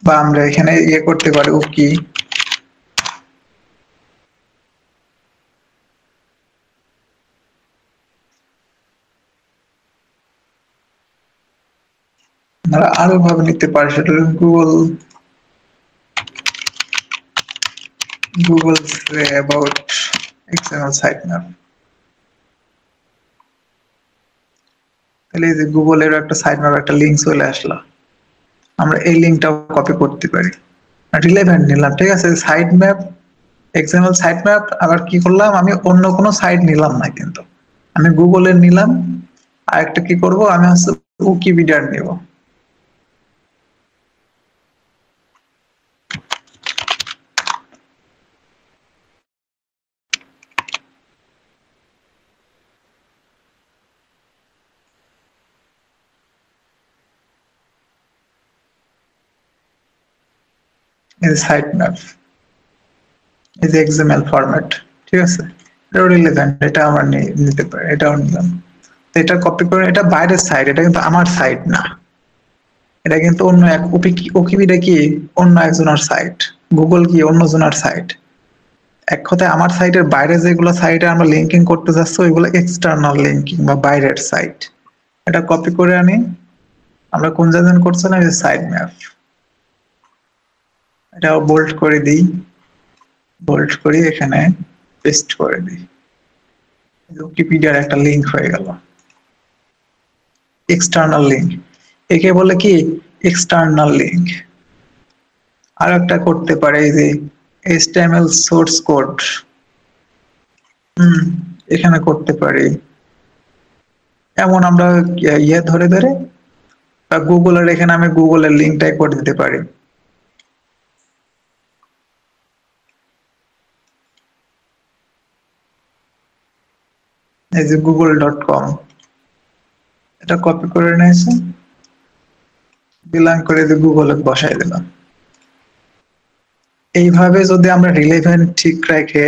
বা আমরা এখানে ইয়ে করতে পারি উকি। আমরা আরো ভাবে নিতে পারি, সেটা Google about XML site map. তাহলে এই যে গুগলের একটা সাইট ম্যাপ একটা লিঙ্ক চলে আসলো, আমরা এই লিঙ্কটাও কপি করতে পারি, রিলেভেন্ট নিলাম, ঠিক আছে। Site map, XML site map, আবার কি করলাম, আমি অন্য কোনো সাইট নিলাম না, কিন্তু আমি গুগলের নিলাম। আর একটা কি করব, আমি হচ্ছে উইকিপিডিয়ার নেব। এই যে সাইট ম্যাপ, এই যে এক্সএমএল ফরম্যাট, ঠিক আছে, এটাও রিলেভেন্ট, এটা আমরা নিতে পারি, এটাও নিলাম। তো এটা কপি করে, এটা বাইরের সাইট, এটা কিন্তু আমার সাইট না, এটা কিন্তু অন্য এক উইকিপিডিয়া কি অন্য একজনের সাইট, গুগল কি অন্য জনের সাইট। এক কথায় আমার সাইটের বাইরে যেগুলো সাইটে আমরা লিঙ্কিং করতে যাচ্ছি ওইগুলো এক্সটার্নাল লিঙ্কিং বা বাইরের সাইট। এটা কপি করে আনি, আমরা কোন জায়গায় করছিলাম, এই সাইট ম্যাপ, এটাও বোল্ড করে দিই, বোল্ড করি, এখানে পেস্ট করে দিই, উইকিপিডিয়ার একটা লিঙ্ক হয়ে গেল, এক্সটার্নাল লিঙ্ক। একে বলে কি এক্সটার্নাল লিঙ্ক। আর একটা করতে পারে, এই যে HTML সোর্স কোড, এখানে করতে পারি। এমন আমরা ইয়ে ধরে ধরে, বা গুগলের, এখানে আমি গুগলের লিঙ্কটাই করে দিতে পারি। এই যে google.com, এটা কপি করে নিয়েছি, দিলাম করে যে গুগলে বসাই দিলাম। এইভাবে যদি আমরা রিলেভেন্ট ঠিক রেখে,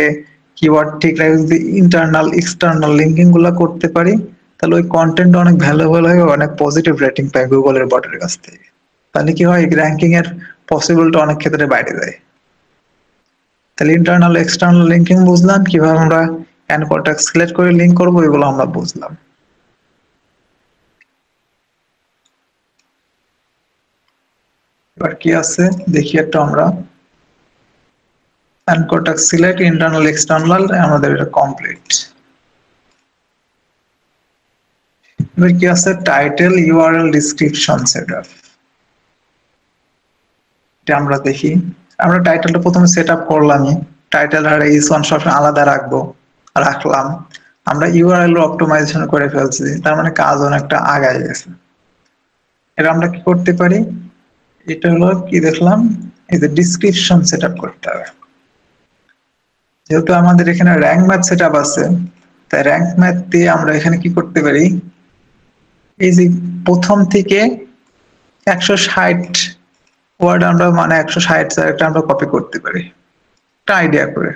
কিওয়ার্ড ঠিক রেখে যদি ইন্টারনাল এক্সটার্নাল লিঙ্কিং গুলো করতে পারি, তাহলে ওই কন্টেন্ট অনেক ভ্যালুয়েবল হয়, অনেক পজিটিভ রেটিং পায় গুগলের বটের কাছ থেকে। তাহলে কি হয়, র্যাঙ্কিং এর পসিবলটা অনেক ক্ষেত্রে বাইরে যায়। তাহলে ইন্টারনাল এক্সটার্নাল লিঙ্কিং বুঝলাম, কিভাবে আমরা অ্যানকর ট্যাগ সিলেক্ট করে লিঙ্ক করবো, এগুলো আমরা বুঝলাম। এবার কি আছে দেখি একটা, আমরা anchor tag select internal external, আমাদের এটা কমপ্লিট। এবার কি আছে, টাইটেল ইউআরএল ডিসক্রিপশন সেটআপ, এটা আমরা দেখি। আমরা টাইটেলটা প্রথমে সেট আপ করলামই, টাইটেল আর এইচ1 সবসময় আলাদা রাখবো, রাখলাম। আমরা ইউআরএল অপটিমাইজেশন করে ফেলছি, তার মানে কাজ অনেকটা আগায় গেছে। এটা আমরা কি করতে পারি, এটা হলো কি দেখলাম, এই যে ডিসক্রিপশন সেট আপ করতে হবে। যেহেতু আমাদের এখানে র্যাঙ্ক ম্যাথ সেট আপ আছে, তাই র্যাঙ্ক ম্যাথ দিয়ে আমরা এখানে কি করতে পারি, এই যে প্রথম থেকে 160 ওয়ার্ড আমরা, মানে 160 ক্যারেক্টার আমরা কপি করতে পারি, একটা আইডিয়া করে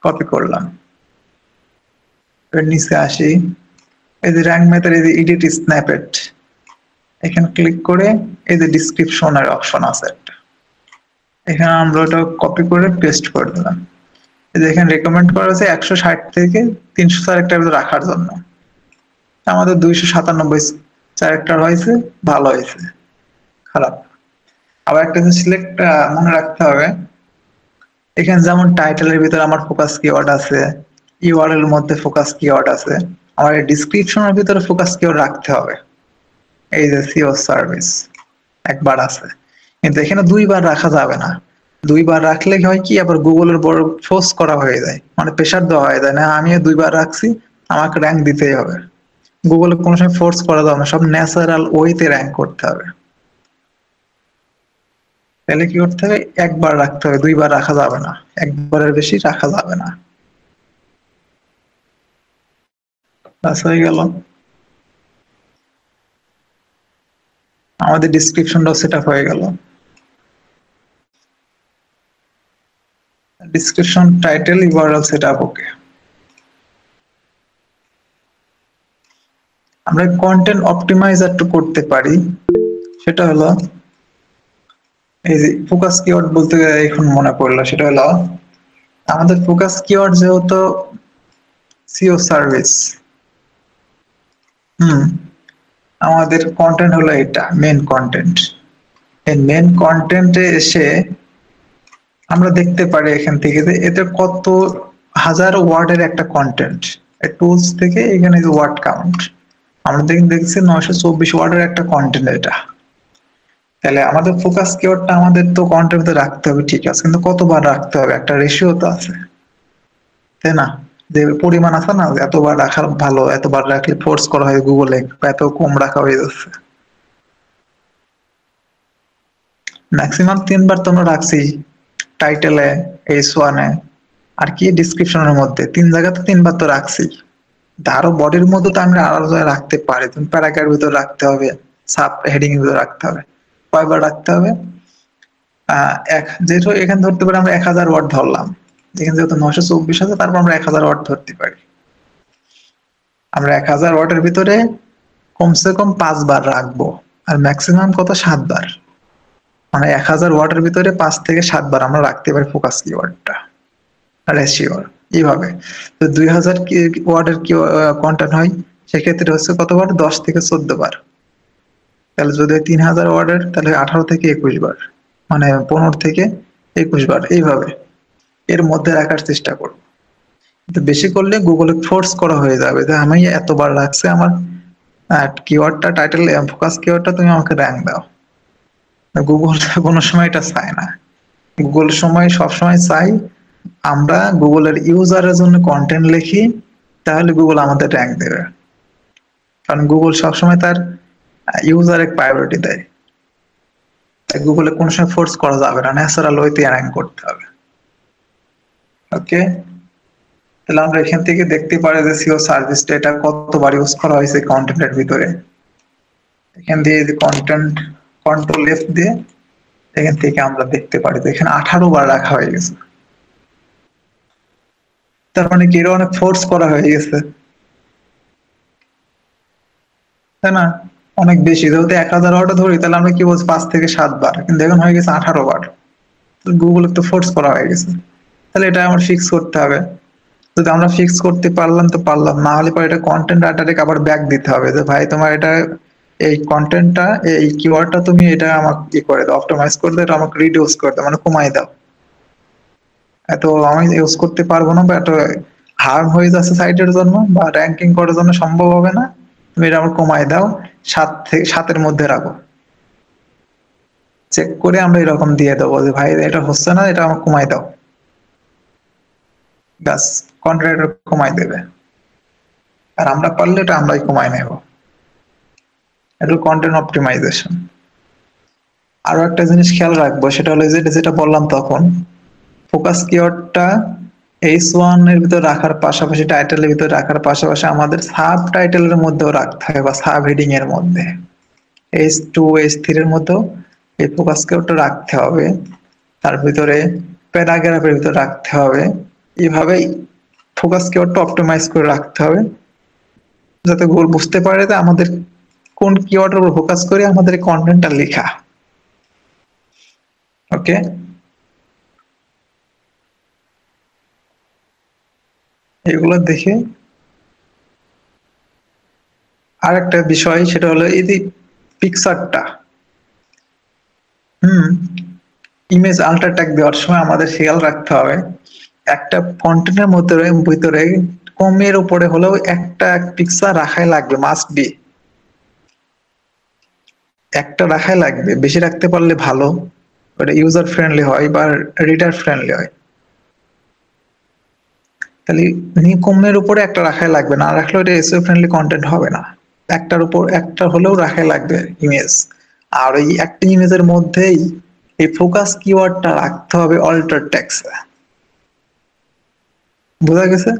কপি করলাম। এবার নিচে আসি, এই যে র্যাঙ্ক ম্যাথের এই যে এডিট স্ন্যাপেট, এখানে ক্লিক করে এই যে ডিসক্রিপশনের অপশন আছে একটা, এখানে আমরা ওটা কপি করে পেস্ট করে দিলাম। এই যে এখানে রেকমেন্ড করা আছে 160 থেকে 300 ক্যারেক্টার রাখার জন্য, আমাদের 297 ক্যারেক্টার হয়েছে, ভালো হয়েছে, খারাপ। আবার একটা জিনিস সিলেক্ট মনে রাখতে হবে, এখানে যেমন টাইটেলের ভিতরে আমার ফোকাস কিওয়ার্ড আছে, ইউআরএল এর মধ্যে ফোকাস কিওয়ার্ড আছে, আমার এই ডিসক্রিপশনের ভিতরে ফোকাস কিওয়ার্ড রাখতে হবে। এই যে সিও সার্ভিস একবার আছে, কিন্তু এখানে দুইবার রাখা যাবে না। দুইবার রাখলে হয় কি, আবার গুগলের বড় ফোর্স করা হয়ে যায়, মানে প্রেশার দেওয়া হয়ে যায়, না আমি দুইবার রাখছি, আমাকে র্যাঙ্ক দিতেই হবে। গুগলে কোনো সময় ফোর্স করা যাবে না, সব ন্যাচারাল ওয়েতে র্যাঙ্ক করতে হবে। তাহলে কি করতে হবে, একবার রাখতে হবে, দুইবার রাখা যাবে না, একবারের বেশি রাখা যাবে না। বাস হয়ে গেল, আমাদের ডিসক্রিপশনটাও সেট আপ হয়ে গেল। Description, title, URL set up, okay. আমরা কন্টেন্ট অপটিমাইজার তো করতে পারি, সেটা হলো এই যে ফোকাস কিওয়ার্ড বলতে গেলে এখন মনে পড়লো, সেটা হলো আমাদের ফোকাস কিওয়ার্ড যেহেতু সিও সার্ভিস, আমাদের কন্টেন্ট হলো এটা মেন কন্টেন্ট। এই মেন কন্টেন্টে এসে আমরা দেখতে পারি এখান থেকে যে এতে কত হাজার ওয়ার্ডের একটা কন্টেন্ট, টুলস থেকে এখানে যে ওয়ার্ড কাউন্ট আমরা দেখছি 924 ওয়ার্ডের একটা কন্টেন্ট এটা। তাহলে আমাদের ফোকাস কিওয়ার্ডটা আমাদের তো কন্টেন্টে রাখতে হবে, ঠিক আছে, কিন্তু কতবার রাখতে হবে, একটা রেশিও তো আছে, তাই না? যে পরিমাণ আছে না, এতবার রাখার ভালো, এতবার রাখলে ফোর্স করা হয় গুগলে, এত কম রাখা হয়ে যাচ্ছে। ম্যাক্সিমাম 3বার তো আমরা রাখছি, টাইটেলে, H1-এ, আর কি ডিসক্রিপশনের মধ্যে 3 জায়গাতে 3বার তো রাখছি। আরো বডির মধ্যে তো আমরা আলাদা জায়গায় রাখতে পারি, তুমি প্যারাগ্রাফের ভিতর রাখতে হবে, সাব হেডিং এর ভিতর রাখতে হবে। কয়বার রাখতে হবে? যেহেতু এখানে ধরতে পারি আমরা 1000 ওয়ার্ড ধরলাম, এখানে যেহেতু 924 আছে, তারপর আমরা 1000 ওয়ার্ড ধরতে পারি। আমরা 1000 ওয়ার্ডের ভিতরে কমসে কম 5বার রাখবো, আর ম্যাক্সিমাম কত, 7বার। মানে 1000 ওয়ার্ডের ভিতরে 5 থেকে 7বার আমরা রাখতে পারি ফোকাস কিওয়ার্ডটা, রেশিও এইভাবে। তো 2000 ওয়ার্ডের কি কন্টেন্ট হয়, সেক্ষেত্রে হচ্ছে কতবার, 10 থেকে 14 বার। তাহলে যদি 3000 ওয়ার্ডের, তাহলে 18 থেকে 21 বার, মানে 15 থেকে 21 বার, এইভাবে এর মধ্যে রাখার চেষ্টা করব। কিন্তু বেশি করলে গুগলে ফোর্স করা হয়ে যাবে যে আমি এতবার রাখছি, আমার কিওয়ার্ডটা, টাইটেল, ফোকাস কিওয়ার্ডটা তুমি আমাকে র্যাঙ্ক দাও। গুগল কোনো সময় এটা চায় না। গুগল সবসময় চাই আমরা গুগলের ইউজারের জন্য কন্টেন্ট লিখি, তাহলে গুগল আমাদের র্যাঙ্ক দেবে। কারণ গুগল সবসময় তার ইউজারে প্রায়োরিটি দেয়, তাই গুগলে কোনো সময় ফোর্স করা যাবে না, ন্যাচারাল ওয়েতে র্যাঙ্ক করতে হবে। ওকে, তাহলে আমরা এখান থেকে দেখতে পারি যে সিও সার্ভিসটা এটা কতবার ইউজ করা হয়েছে কন্টেন্টের ভিতরে। এখান দিয়ে যে কন্টেন্ট, কন্ট্রোল এফ দিয়ে এখান থেকে আমরা দেখতে পারি যে এখানে 18 বার রাখা হয়ে গেছে। তার মানে কি, এটা অনেক ফোর্স করা হয়ে গেছে, তাই না? অনেক বেশি, যেহেতু 1000 ওয়ার্ডে ধরি, তাহলে আমরা কি বলছি 5 থেকে 7বার, কিন্তু এখন হয়ে গেছে 18 বার। গুগল তো ফোর্স করা হয়ে গেছে, তাহলে এটা আমার ফিক্স করতে হবে। যদি আমরা ফিক্স করতে পারলাম তো পারলাম, না হলে পরে এটা কন্টেন্ট রাইটারকে আবার ব্যাক দিতে হবে যে ভাই তোমার এটা, এই কন্টেন্টটা, এই কিওয়ার্ডটা তুমি এটা আমাকে কি করে দাও, অপটিমাইজ করে দাও, এটা আমাকে রিডিউস করে দাও, মানে কমাই দাও, এত আমি ইউজ করতে পারবো না, বা এত হার্ম হয়ে যাচ্ছে সাইটের জন্য, বা র্যাঙ্কিং করার জন্য সম্ভব হবে না, তুমি এটা আমার কমাই দাও, 7 মধ্যে রাখো। চেক করে আমরা এরকম দিয়ে দেবো যে ভাই এটা হচ্ছে না, এটা আমার কমাই দাও, ব্যাস, কন্ট্রাক্টর কমাই দেবে। আর আমরা পারলে এটা আমরাই কমাই নেব। এটা কন্টেন্ট অপটিমাইজেশন। আরো একটা জিনিস খেয়াল রাখবো, সেটা হলো যেটা বললাম তখন, ফোকাস কিওয়ার্ডটা H1 এর ভিতর রাখার পাশাপাশি, টাইটেলের ভিতর রাখার পাশাপাশি আমাদের সাব টাইটেলের মধ্যেও রাখতে হবে, বা সাব হেডিং এর মধ্যে, H2, H3 এর মধ্যেও এই ফোকাস কিওয়ার্ডটা রাখতে হবে। তার ভিতরে প্যারাগ্রাফের ভিতর রাখতে হবে। এইভাবেই ফোকাস কিওয়ার্ডটা অপটিমাইজ করে রাখতে হবে, যাতে গুগল বুঝতে পারে যে আমাদের কোন কিওয়ার্ডের উপর ফোকাস করে আমাদের কন্টেন্টটা লেখা। ওকে, এগুলো দেখে আর একটা বিষয়, সেটা হলো এই যে পিকচারটা, ইমেজ আল্ট্রা ট্যাগ দেওয়ার সময় আমাদের খেয়াল রাখতে হবে একটা কন্টেন্টের ভিতরে কমের উপরে হলেও একটা পিকচার রাখাই লাগবে, মাস্ট বি, একটা রাখাই লাগবে, বেশি রাখতে পারলে ভালো, ওটা ইউজার ফ্রেন্ডলি হয় বা রিডার ফ্রেন্ডলি হয়। তাহলে কমের উপরে একটা রাখাই লাগবে, না রাখলে ওটা এসইও ফ্রেন্ডলি কন্টেন্ট হবে না। একটার উপর একটা হলেও রাখাই লাগবে ইমেজ। আর ওই একটা ইমেজের মধ্যেই এই ফোকাস কিওয়ার্ডটা রাখতে হবে অল্টার টেক্সটে। বোঝা গেছে?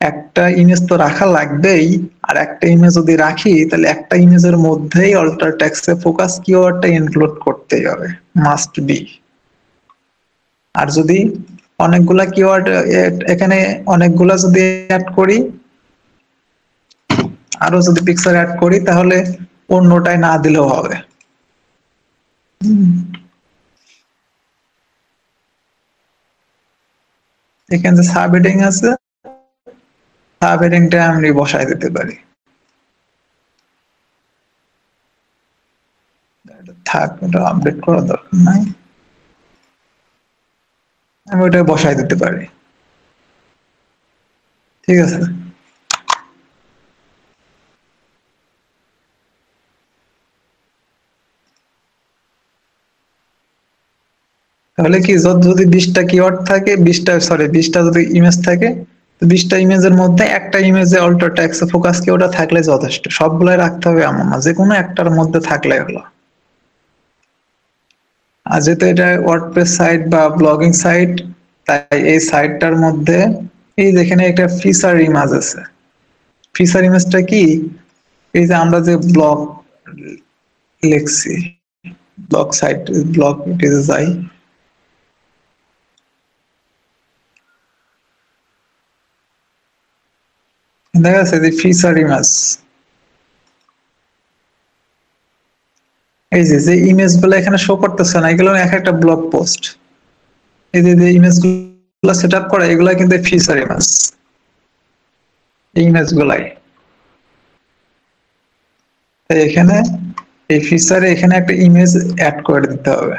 একটা ইমেজ তো রাখা লাগবেই, আর একটা ইমেজ যদি রাখি তাহলে একটা ইমেজের মধ্যেই অল্টার টেক্সটে ফোকাস কিওয়ার্ডটা ইনক্লুড করতেই হবে, মাস্ট বি। আর যদি অনেকগুলা কিওয়ার্ড এখানে অনেকগুলা যদি অ্যাড করি, আরো যদি পিকচার অ্যাড করি, তাহলে অন্যটাই না দিলেও হবে। এখানে যে সাব হেডিং আছে, সাব হেডিংটা আমি বসাই দিতে পারি, থাক, ওটা আপডেট করার দরকার নাই, আমি ওটা বসাই দিতে পারি। ঠিক আছে, তাহলে কি যদি 20টা কিওয়ার্ড থাকে, 20টা যদি ইমেজ থাকে, তো 20টা ইমেজের মধ্যে একটা ইমেজে অল্টো টেক্সট ফোকাস কিওয়ার্ড থাকলে যথেষ্ট, সবগুলাই রাখতে হবে এমন না, যে কোনো একটার মধ্যে থাকলে হলো। আর যেহেতু এটা ওয়ার্ডপ্রেস সাইট বা ব্লগিং সাইট, তাই এই সাইটটার মধ্যে এই যেখানে একটা ফিচার ইমেজ আছে। ফিচার ইমেজটা কি? এই যে আমরা যে ব্লগ লিখছি, ব্লগ সাইট, ব্লগ পেজে যাই, দেখা যাচ্ছে যে ফিচার ইমেজ, এই যে ইমেজ গুলো এখানে শো করতেছে না, এগুলো এক একটা ব্লগ পোস্ট। এই যে ইমেজ গুলো সেট আপ করা, এগুলা কিন্তু ফিচার ইমেজ, এই ইমেজ গুলাই। তাই এখানে এই ফিচারে এখানে একটা ইমেজ অ্যাড করে দিতে হবে,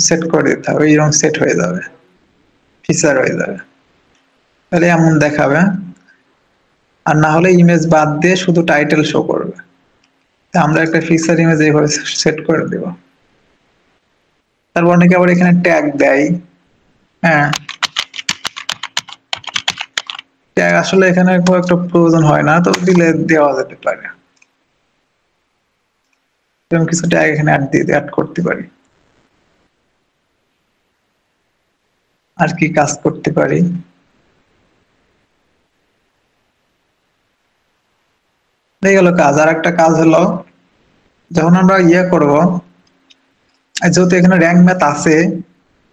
সেট করে দিতে হবে, এইরকম সেট হয়ে যাবে, ফিচার হয়ে যাবে, তাহলে এমন দেখাবে। আর না হলে ইমেজ বাদ দিয়ে শুধু টাইটেল শো করবে। আমরা একটা ফিচার ইমেজ এইভাবে সেট করে দেব। তারপর অনেকে আবার এখানে ট্যাগ দেয়, হ্যাঁ, ট্যাগ আসলে এখানে খুব একটা প্রয়োজন হয় না, তো দিলে দেওয়া যেতে পারে, এরকম কিছু ট্যাগ এখানে অ্যাড করতে পারি। আর কি কাজ করতে পারি? এই গেল কাজ। আর একটা কাজ হলো, যখন আমরা করব, যেহেতু এখানে র্যাঙ্ক ম্যাথ আছে,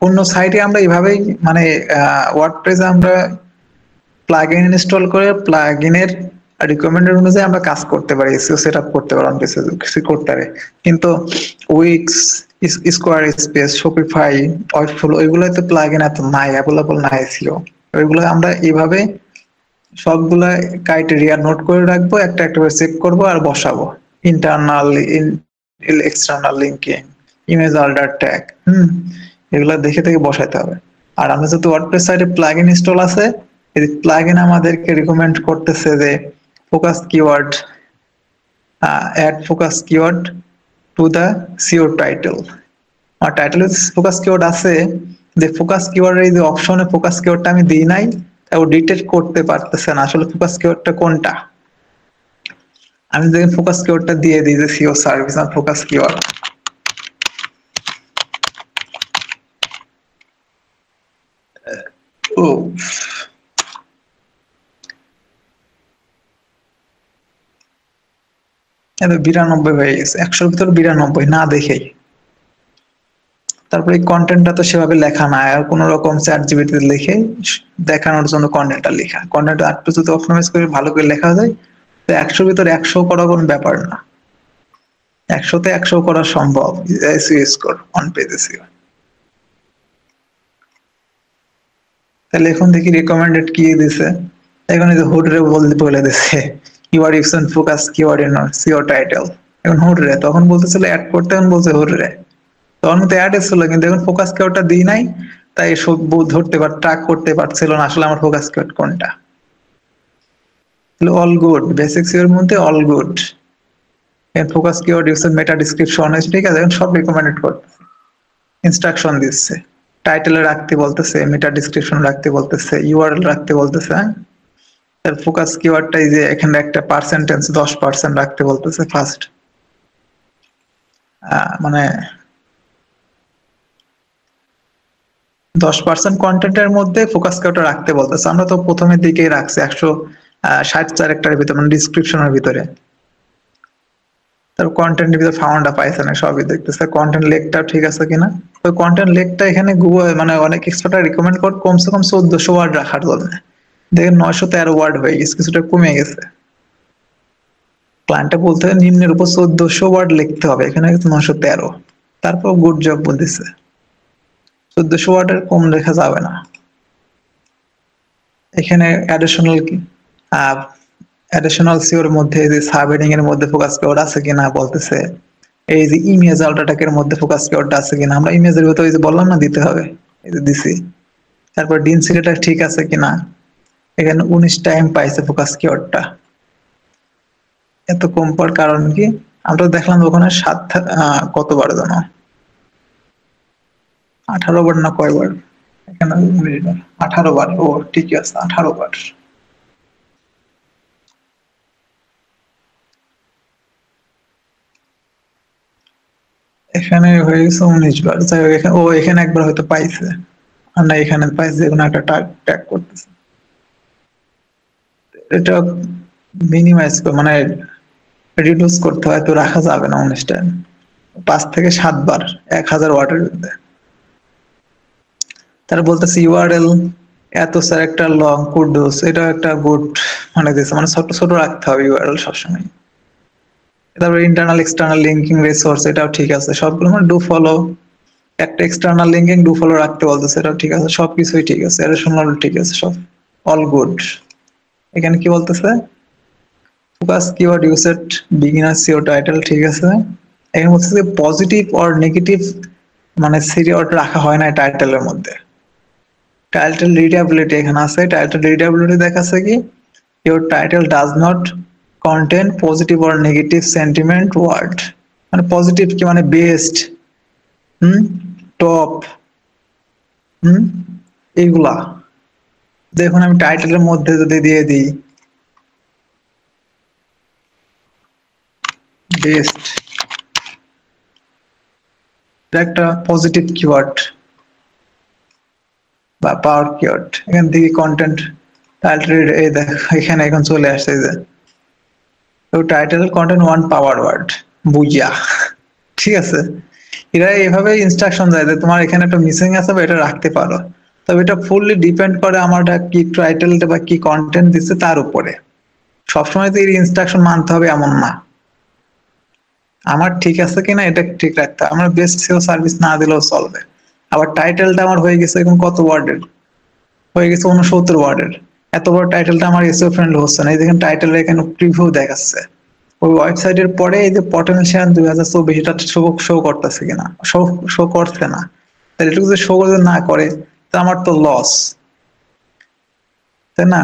অন্য সাইটে আমরা এইভাবেই মানে ওয়ার্ডপ্রেসে আমরা প্লাগইন ইনস্টল করে প্লাগইনের রিকমেন্ডেড অনুযায়ী আমরা কাজ করতে পারি, এসইও সেটআপ করতে পারি, অনেক কিছু করতে পারি। কিন্তু Wix, Squarespace, Shopify, Webflow, ওইগুলোতে প্লাগইন এত নাই, অ্যাভেলেবল নাই এসইও। ওইগুলো আমরা এইভাবে সবগুলা ক্রাইটেরিয়া নোট করে রাখবো, একটা একটা করে চেক করবো আর বসাবো। Internal, external linking, image order tag, এগুলা দেখে থেকে বসাইতে হবে। আর আমরা যেহেতু ওয়ার্ডপ্রেস সাইটে প্লাগইন ইনস্টল আছে, এই প্লাগইন আমাদেরকে রিকমেন্ড করতেছে যে focus keyword, add focus keyword to the SEO title. আর টাইটেলে ফোকাস কিওয়ার্ড আছে, যে ফোকাস কিওয়ার্ডের এই যে অপশনে ফোকাস কিওয়ার্ডটা আমি দিই নাই, তাই ও ডিটেক্ট করতে পারতেছে না আসলে ফোকাস কিওয়ার্ডটা কোনটা। আমি যদি ফোকাস কিওয়ার্ডটা দিয়ে দিই যে সিও সার্ভিস আর ফোকাস কিওয়ার্ড, ও এত 92 হয়ে গেছে, 100-র ভিতর 92 না দেখেই। তারপরে এই কন্টেন্টটা তো সেভাবে লেখা না, আর কোন রকম চ্যাট জিপিটিতে লিখে দেখানোর জন্য কন্টেন্টটা লেখা, কন্টেন্ট একটু যদি অপটিমাইজ করে ভালো করে লেখা যায়, তো 100-র ভিতর 100 করা কোনো ব্যাপার না, 100-তে 100 করা সম্ভব SEO score on page SEO. তাহলে এখন দেখি রিকমেন্ডেড কি দিছে, এখন এই যে হুডরে বলে দিছে you are using focus keyword in SEO title. এখন হুডরে, তখন বলতেছিল অ্যাড করতে, এখন বলছে হুডরে, তখন তো অ্যাড এসেছিল কিন্তু এখন ফোকাস কিওয়ার্ডটা দিই নাই, তাই সব ট্র্যাক করতে পারছিল না আসলে আমার ফোকাস কিওয়ার্ড কোনটা। অল গুড, বেসিক্স এর মধ্যে অল গুড। ফোকাস কিওয়ার্ড ইউসের মেটা ডিসক্রিপশন আছে, ঠিক আছে, এখন সব রিকমেন্ডেড করতেছে, ইনস্ট্রাকশন দিচ্ছে, টাইটেলে রাখতে বলতেছে, মেটা ডিসক্রিপশন রাখতে বলতেছে, ইউআরএল রাখতে বলতেছে। হ্যাঁ, তার ফোকাস কিওয়ার্ডটাই যে এখানে একটা পার্সেন্টেজ 10% রাখতে বলতেছে ফার্স্ট, মানে 10% কন্টেন্টের মধ্যে ফোকাস কিওয়ার্ডটা রাখতে বলতেছে। আমরা তো প্রথমের দিকেই রাখছি 160 ক্যারেক্টারের ভিতরে, মানে ডিসক্রিপশনের ভিতরে। তার কন্টেন্টের ভিতরে ফাউন্ডা পাইথনে সবই দেখতেছে, কন্টেন্ট লেকটাও ঠিক আছে কিনা। ওই কন্টেন্ট লেকটা এখানে গুগল মানে অনেক এক্সপার্টরা রিকমেন্ড করে কমসে কম 1400 ওয়ার্ড রাখার জন্য। দেখেন 913 ওয়ার্ড হয়ে গেছে, কিছুটা কমে গেছে। ক্লায়েন্টটা বলতে হবে নিম্নের উপর 1400 ওয়ার্ড লিখতে হবে, এখানে 913। তারপর গুড জব বলতেছে, 1400 ওয়ার্ডের কম লেখা যাবে না। এখানে অ্যাডিশনাল সিওর মধ্যে যে সাব হেডিং এর মধ্যে ফোকাস কিওয়ার্ড আছে কিনা বলতেছে। এই যে ইমেজ আল্ট্রাটেকের মধ্যে ফোকাস কিওয়ার্ডটা আছে কিনা, আমরা ইমেজের ভিতরে এই যে বললাম না দিতে হবে, এই যে দিছি। তারপর ডেনসিটিটা ঠিক আছে কিনা, এখানে 19 টাইম পাইছে ফোকাস কিওয়ার্ডটা। এত কম পাওয়ার কারণ কি, আমরা দেখলাম ওখানে কতবার জানো, 18 বার না কয়বার, এখানে 19 বার, 18 বার। ও ঠিক আছে, 18 বার। এখানে হয়ে গেছে 19 বার। যাই হোক, ও এখানে একবার হয়তো পাইছে, আর না এখানে পাইছে, কোনো একটা ট্যাগ করতেছে। এটা মিনিমাইজ মানে রিডিউস করতে হয়, তো রাখা যাবে না 19 টাইম। 5 থেকে 7 বার 1000 ওয়ার্ডের মধ্যে। তারা বলতেছে ইউআরএল এত স্যার একটা লং কুডোস, এটা একটা গুড মানে দিচ্ছে, মানে ছোট ছোট রাখতে হবে ইউআরএল সবসময়। তারপরে ইন্টারনাল এক্সটার্নাল লিঙ্কিং রিসোর্স, এটাও ঠিক আছে, সবগুলো মানে ডু ফলো। একটা এক্সটার্নাল লিঙ্কিং ডু ফলো রাখতে বলতেছে, এটাও ঠিক আছে, সবকিছুই ঠিক আছে, এডিশনাল ঠিক আছে, সব অল গুড। এখানে কি বলতেছে, focus keyword used at beginner SEO title ঠিক আছে। এখানে বলতেছে যে পজিটিভ অর নেগেটিভ মানে সিরিয়াল রাখা হয় না টাইটেলের মধ্যে। টাইটেল রিডেবিলিটি এখানে আছে, টাইটেল রিডেবিলিটি দেখাচ্ছে কি, your title does not contain positive or negative sentiment word. মানে পজিটিভ কি মানে বেস্ট, টপ, এইগুলা। দেখুন আমি টাইটেলের মধ্যে যদি দিয়ে দিই বেস্ট, এটা একটা পজিটিভ কিওয়ার্ড বা পাওয়ার কিওয়ার্ড। এখান থেকে কন্টেন্ট টাইটেল, এই দেখ এখানে এখন চলে আসছে যে title content one power word, বুঝিয়া, ঠিক আছে। এরা এভাবে ইনস্ট্রাকশন দেয় যে তোমার এখানে একটা মিসিং আছে বা এটা রাখতে পারো। তবে এটা ফুললি ডিপেন্ড করে আমার কি টাইটেলটা বা কি কন্টেন্ট দিচ্ছে তার উপরে। সবসময় তো এই ইনস্ট্রাকশন মানতে হবে এমন না, আমার ঠিক আছে কিনা এটা ঠিক রাখতে হবে। আমার বেস্ট সেও সার্ভিস না দিলেও চলবে। আবার টাইটেলটা আমার হয়ে গেছে এখন কত ওয়ার্ডের, হয়ে গেছে 69 ওয়ার্ডের। এত বড় টাইটেলটা আমার এসইও ফ্রেন্ডলি হচ্ছে না। এই দেখেন টাইটেল এখানে প্রিভিউ দেখাচ্ছে, ওই ওয়েবসাইটের পরে এই যে পটেনশিয়াল 2024 এটা শো করতেছে কিনা, শো করছে না। তাহলে এটুকু যদি শো না করে তা আমার তো লস, তাই না।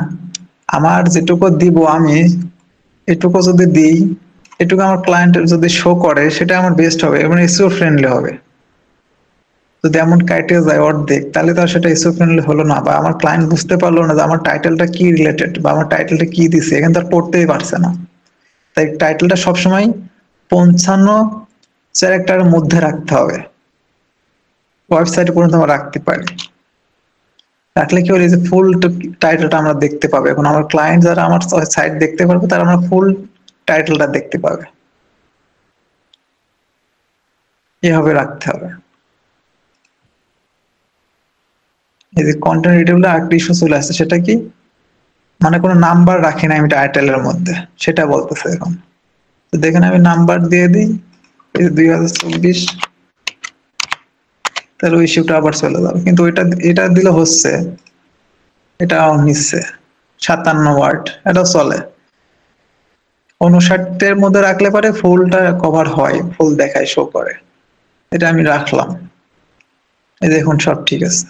আমার যেটুকু দিব আমি, এটুকু যদি দিই, এটুকু আমার ক্লায়েন্টের যদি শো করে সেটা আমার বেস্ট হবে এবং এসইও ফ্রেন্ডলি হবে। যদি এমন কাইটে যায় অর্ধেক, তাহলে তো সেটা এসইও ফ্রেন্ডলি হলো না, বা আমার ক্লায়েন্ট বুঝতে পারলো না যে আমার টাইটেলটা কি রিলেটেড বা আমার টাইটেলটা কি দিছে, এখানে তার পড়তেই পারছে না। তাই টাইটেলটা সবসময় 55 ক্যারেক্টারের মধ্যে রাখতে হবে, ওয়েবসাইটে পর্যন্ত আমরা রাখতে পারি। রাখলে কি হলো, যে ফুল টাইটেলটা আমরা দেখতে পাবো। এখন আমার ক্লায়েন্ট যারা আমার সাইট দেখতে পারবে তারা আমরা ফুল টাইটেলটা দেখতে পাবে, এভাবে রাখতে হবে। এই যে কন্টেন্ট রিডেবল আরেকটা ইস্যু চলে আসছে, সেটা কি, মানে কোনো নাম্বার রাখি না আমি টাইটেলের মধ্যে, সেটা বলতেছে এখন। তো দেখেন আমি নাম্বার দিয়ে দিই, এই যে 2024, তাহলে ওই ইস্যুটা আবার চলে যাবে। কিন্তু এটা দিলে হচ্ছে, এটাও নিচ্ছে 57 ওয়ার্ড, এটাও চলে। 59 মধ্যে রাখলে পারে ফুলটা কভার হয়, ফুল দেখায়, শো করে। এটা আমি রাখলাম, এই দেখুন সব ঠিক আছে।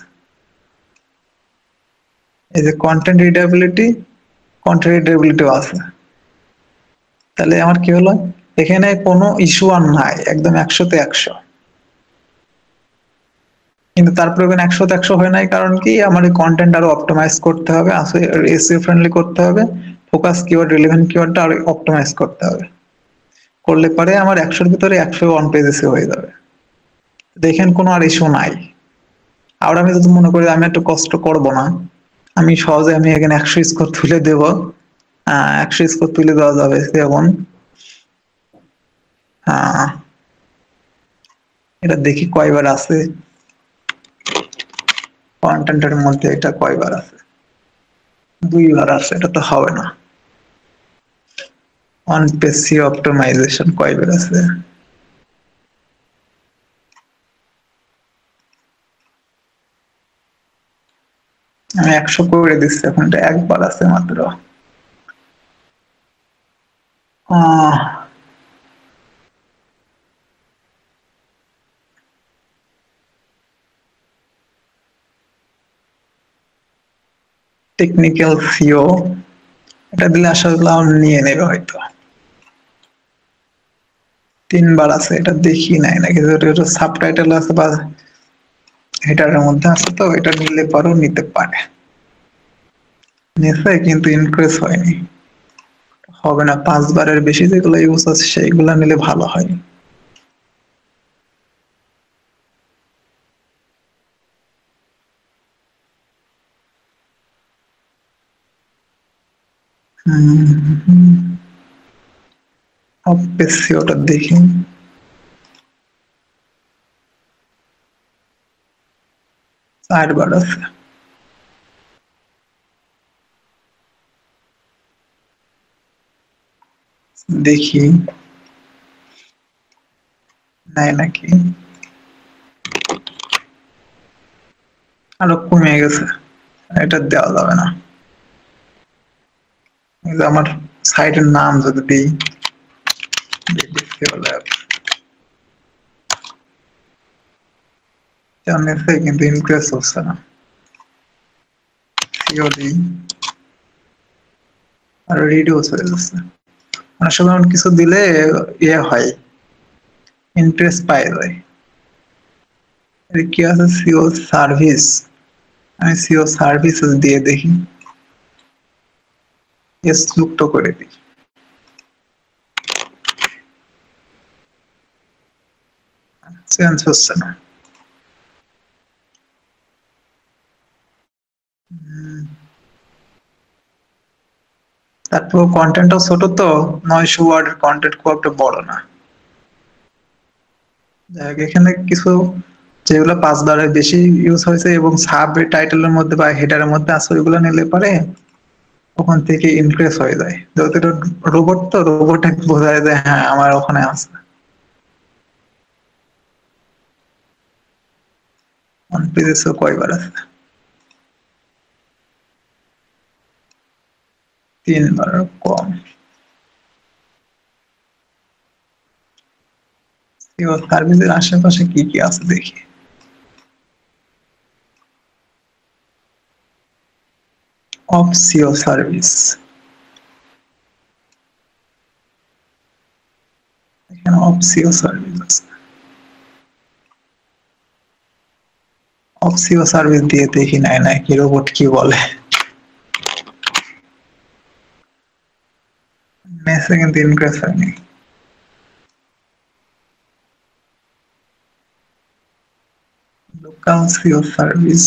এই যে কন্টেন্ট রিডেবিলিটিও আছে। তাহলে আমার কি হলো, এখানে কোনো ইস্যু আর নাই, একদম 100-তে 100। কিন্তু তারপরে ওখানে 100-তে 100 হয় নাই, কারণ কি আমার এই কন্টেন্ট আরো অপটিমাইজ করতে হবে, এসইও ফ্রেন্ডলি করতে হবে, ফোকাস কিওয়ার্ড, রিলেভেন্ট কিওয়ার্ডটা আরো অপটিমাইজ করতে হবে। করলে পরে আমার 100-র ভিতরে 100 অন পেজ এসে হয়ে যাবে। দেখেন কোনো আর ইস্যু নাই। আর আমি যদি মনে করি আমি একটু কষ্ট করব না, আমি সহজে আমি এখানে 100 স্কোর তুলে দেব। 100 স্কোর তুলে দেওয়া যাবে। যেমন আহ, এটা দেখি কয়বার আছে, কন্টেন্টের মধ্যে এটা কয়বার আছে, 2বার আছে, এটা তো হবে না। অন পেজ সি অপটিমাইজেশন কয়বার আছে, আমি 100 করে দিচ্ছি, এখন এটা একবার আছে মাত্র। টেকনিক্যাল সিও, এটা দিলে আসলে নিয়ে নেবে হয়তো। 3বার আছে, এটা দেখি নাই নাকি, এটা সাবটাইটেল আছে বা হেডারের মধ্যে আছে, তো এটা নিলে পরেও নিতে পারে। নিছে কিন্তু ইনক্রিজ হয়নি, হবে না। 5বারের বেশি যেগুলো ইউজ আছে সেইগুলো নিলে ভালো হয়। বেশি ওটা দেখি, 4বার আছে। দেখি নাই নাকি, আরো কমে গেছে, এটা দেওয়া যাবে না। এই যে আমার সাইটের নাম যদি দিই, কিন্তু ইনক্রিজ হচ্ছে না। সিও দিই আর রিডিউস হয়ে যাচ্ছে। অনেক সময় কিছু দিলে ইয়ে হয়, ইন্টারেস্ট পাই যায়। কি আছে, সিও সার্ভিস, আমি সিও সার্ভিস দিয়ে দেখি, এস যুক্ত করে দিই, চেঞ্জ হচ্ছে না। তারপর কন্টেন্টও ছোট, তো 900 ওয়ার্ডের কন্টেন্ট খুব একটা বড় না। এখানে কিছু যেগুলো 5বারের বেশি ইউজ হয়েছে এবং সাব টাইটেলের মধ্যে বা হেডারের মধ্যে আছে, ওইগুলো নিলে পারে ওখান থেকে ইনক্রিজ হয়ে যায়। যেহেতু এটা রোবট, তো রোবটে বোঝা যায় হ্যাঁ আমার ওখানে আছে। অন পেজেসও কয়বার আছে, 3বার কম। সিও সার্ভিসের আশেপাশে কি কি আছে দেখি। অফ সিও সার্ভিস, এখানে অফ সিও সার্ভিস আছে। অফ সিও সার্ভিস দিয়ে দেখি নাই নাকি রোবট কি বলে। মেসে কিন্তু ইনক্রিজ হয়নি। লোকাল সিও সার্ভিস,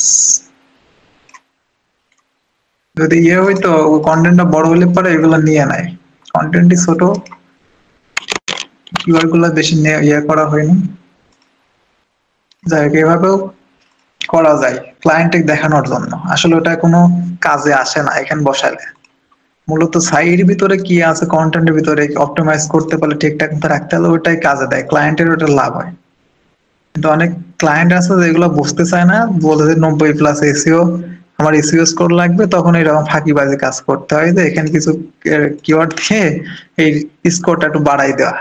যদি ইয়ে হইতো কন্টেন্টটা বড় হলে পরে এগুলো নিয়ে নেয়, কন্টেন্টই ছোট, কিওয়ার্ড গুলো বেশি ইয়ে করা হয়নি। যাই হোক, এভাবেও করা যায় ক্লায়েন্টকে দেখানোর জন্য, আসলে ওটা কোনো কাজে আসে না এখানে বসালে। মূলত সাইটের ভিতরে কি আছে, কন্টেন্টের ভিতরে অপটিমাইজ করতে পারলে, ঠিকঠাক মতো রাখতে হলে ওটাই কাজে দেয়, ক্লায়েন্টের ওটা লাভ হয়। কিন্তু অনেক ক্লায়েন্ট আছে যেগুলো বুঝতে চায় না, বলে যে 90+ এসিও, আমার এসিও স্কোর লাগবে, তখন এরকম ফাঁকিবাজি কাজ করতে হয় যে এখানে কিছু কিওয়ার্ড দিয়ে এই স্কোরটা একটু বাড়াই দেওয়া,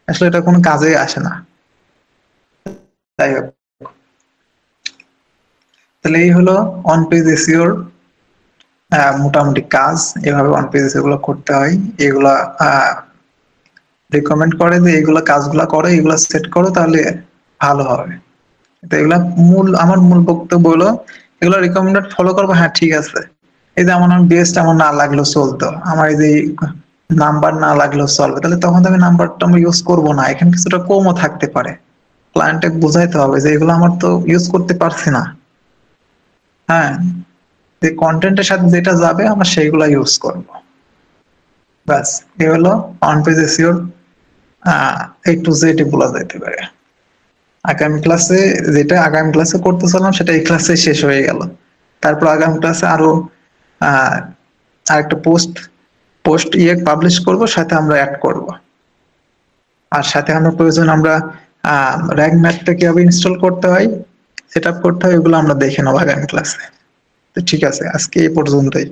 আসলে এটা কোনো কাজেই আসে না। যাই হোক, তাহলে এই হলো অন পেজ এসিওর মোটামুটি কাজ এভাবে ওয়ান পেজে এগুলো করতে হয়, এগুলা রিকমেন্ড করে যে এগুলা কাজগুলা করো, এগুলা সেট করো, তাহলে ভালো হবে। তো এগুলা আমার মূল বক্তব্য হলো এগুলো রিকমেন্ডেড ফলো করবো, হ্যাঁ ঠিক আছে। এই যে আমার বেস্ট আমার না লাগলো চলতো, আমার এই যে নাম্বার না লাগলো চলবে, তাহলে তখন তো আমি নাম্বারটা আমরা ইউজ করবো না। এখানে কিছুটা কমও থাকতে পারে, ক্লায়েন্টকে বুঝাইতে হবে যে এগুলো আমার তো ইউজ করতে পারছি না। হ্যাঁ, যে কন্টেন্টের সাথে যেটা যাবে আমরা সেইগুলা ইউজ করবো। ব্যাস, এ হলো অন পেজ এসইওর A to Z বলা যাইতে পারে। আগামী ক্লাসে করতেছিলাম সেটা এই ক্লাসে শেষ হয়ে গেল। তারপর আগামী ক্লাসে আরো আহ আরেকটা পোস্ট পোস্ট পাবলিশ করব, সাথে আমরা অ্যাড করব। আর সাথে আমরা প্রয়োজন আমরা র‍্যাঙ্ক ম্যাথটা কিভাবে ইনস্টল করতে হয়, সেট আপ করতে হয়, এগুলো আমরা দেখে নেবো আগামী ক্লাসে। তো ঠিক আছে, আজকে এই পর্যন্তই।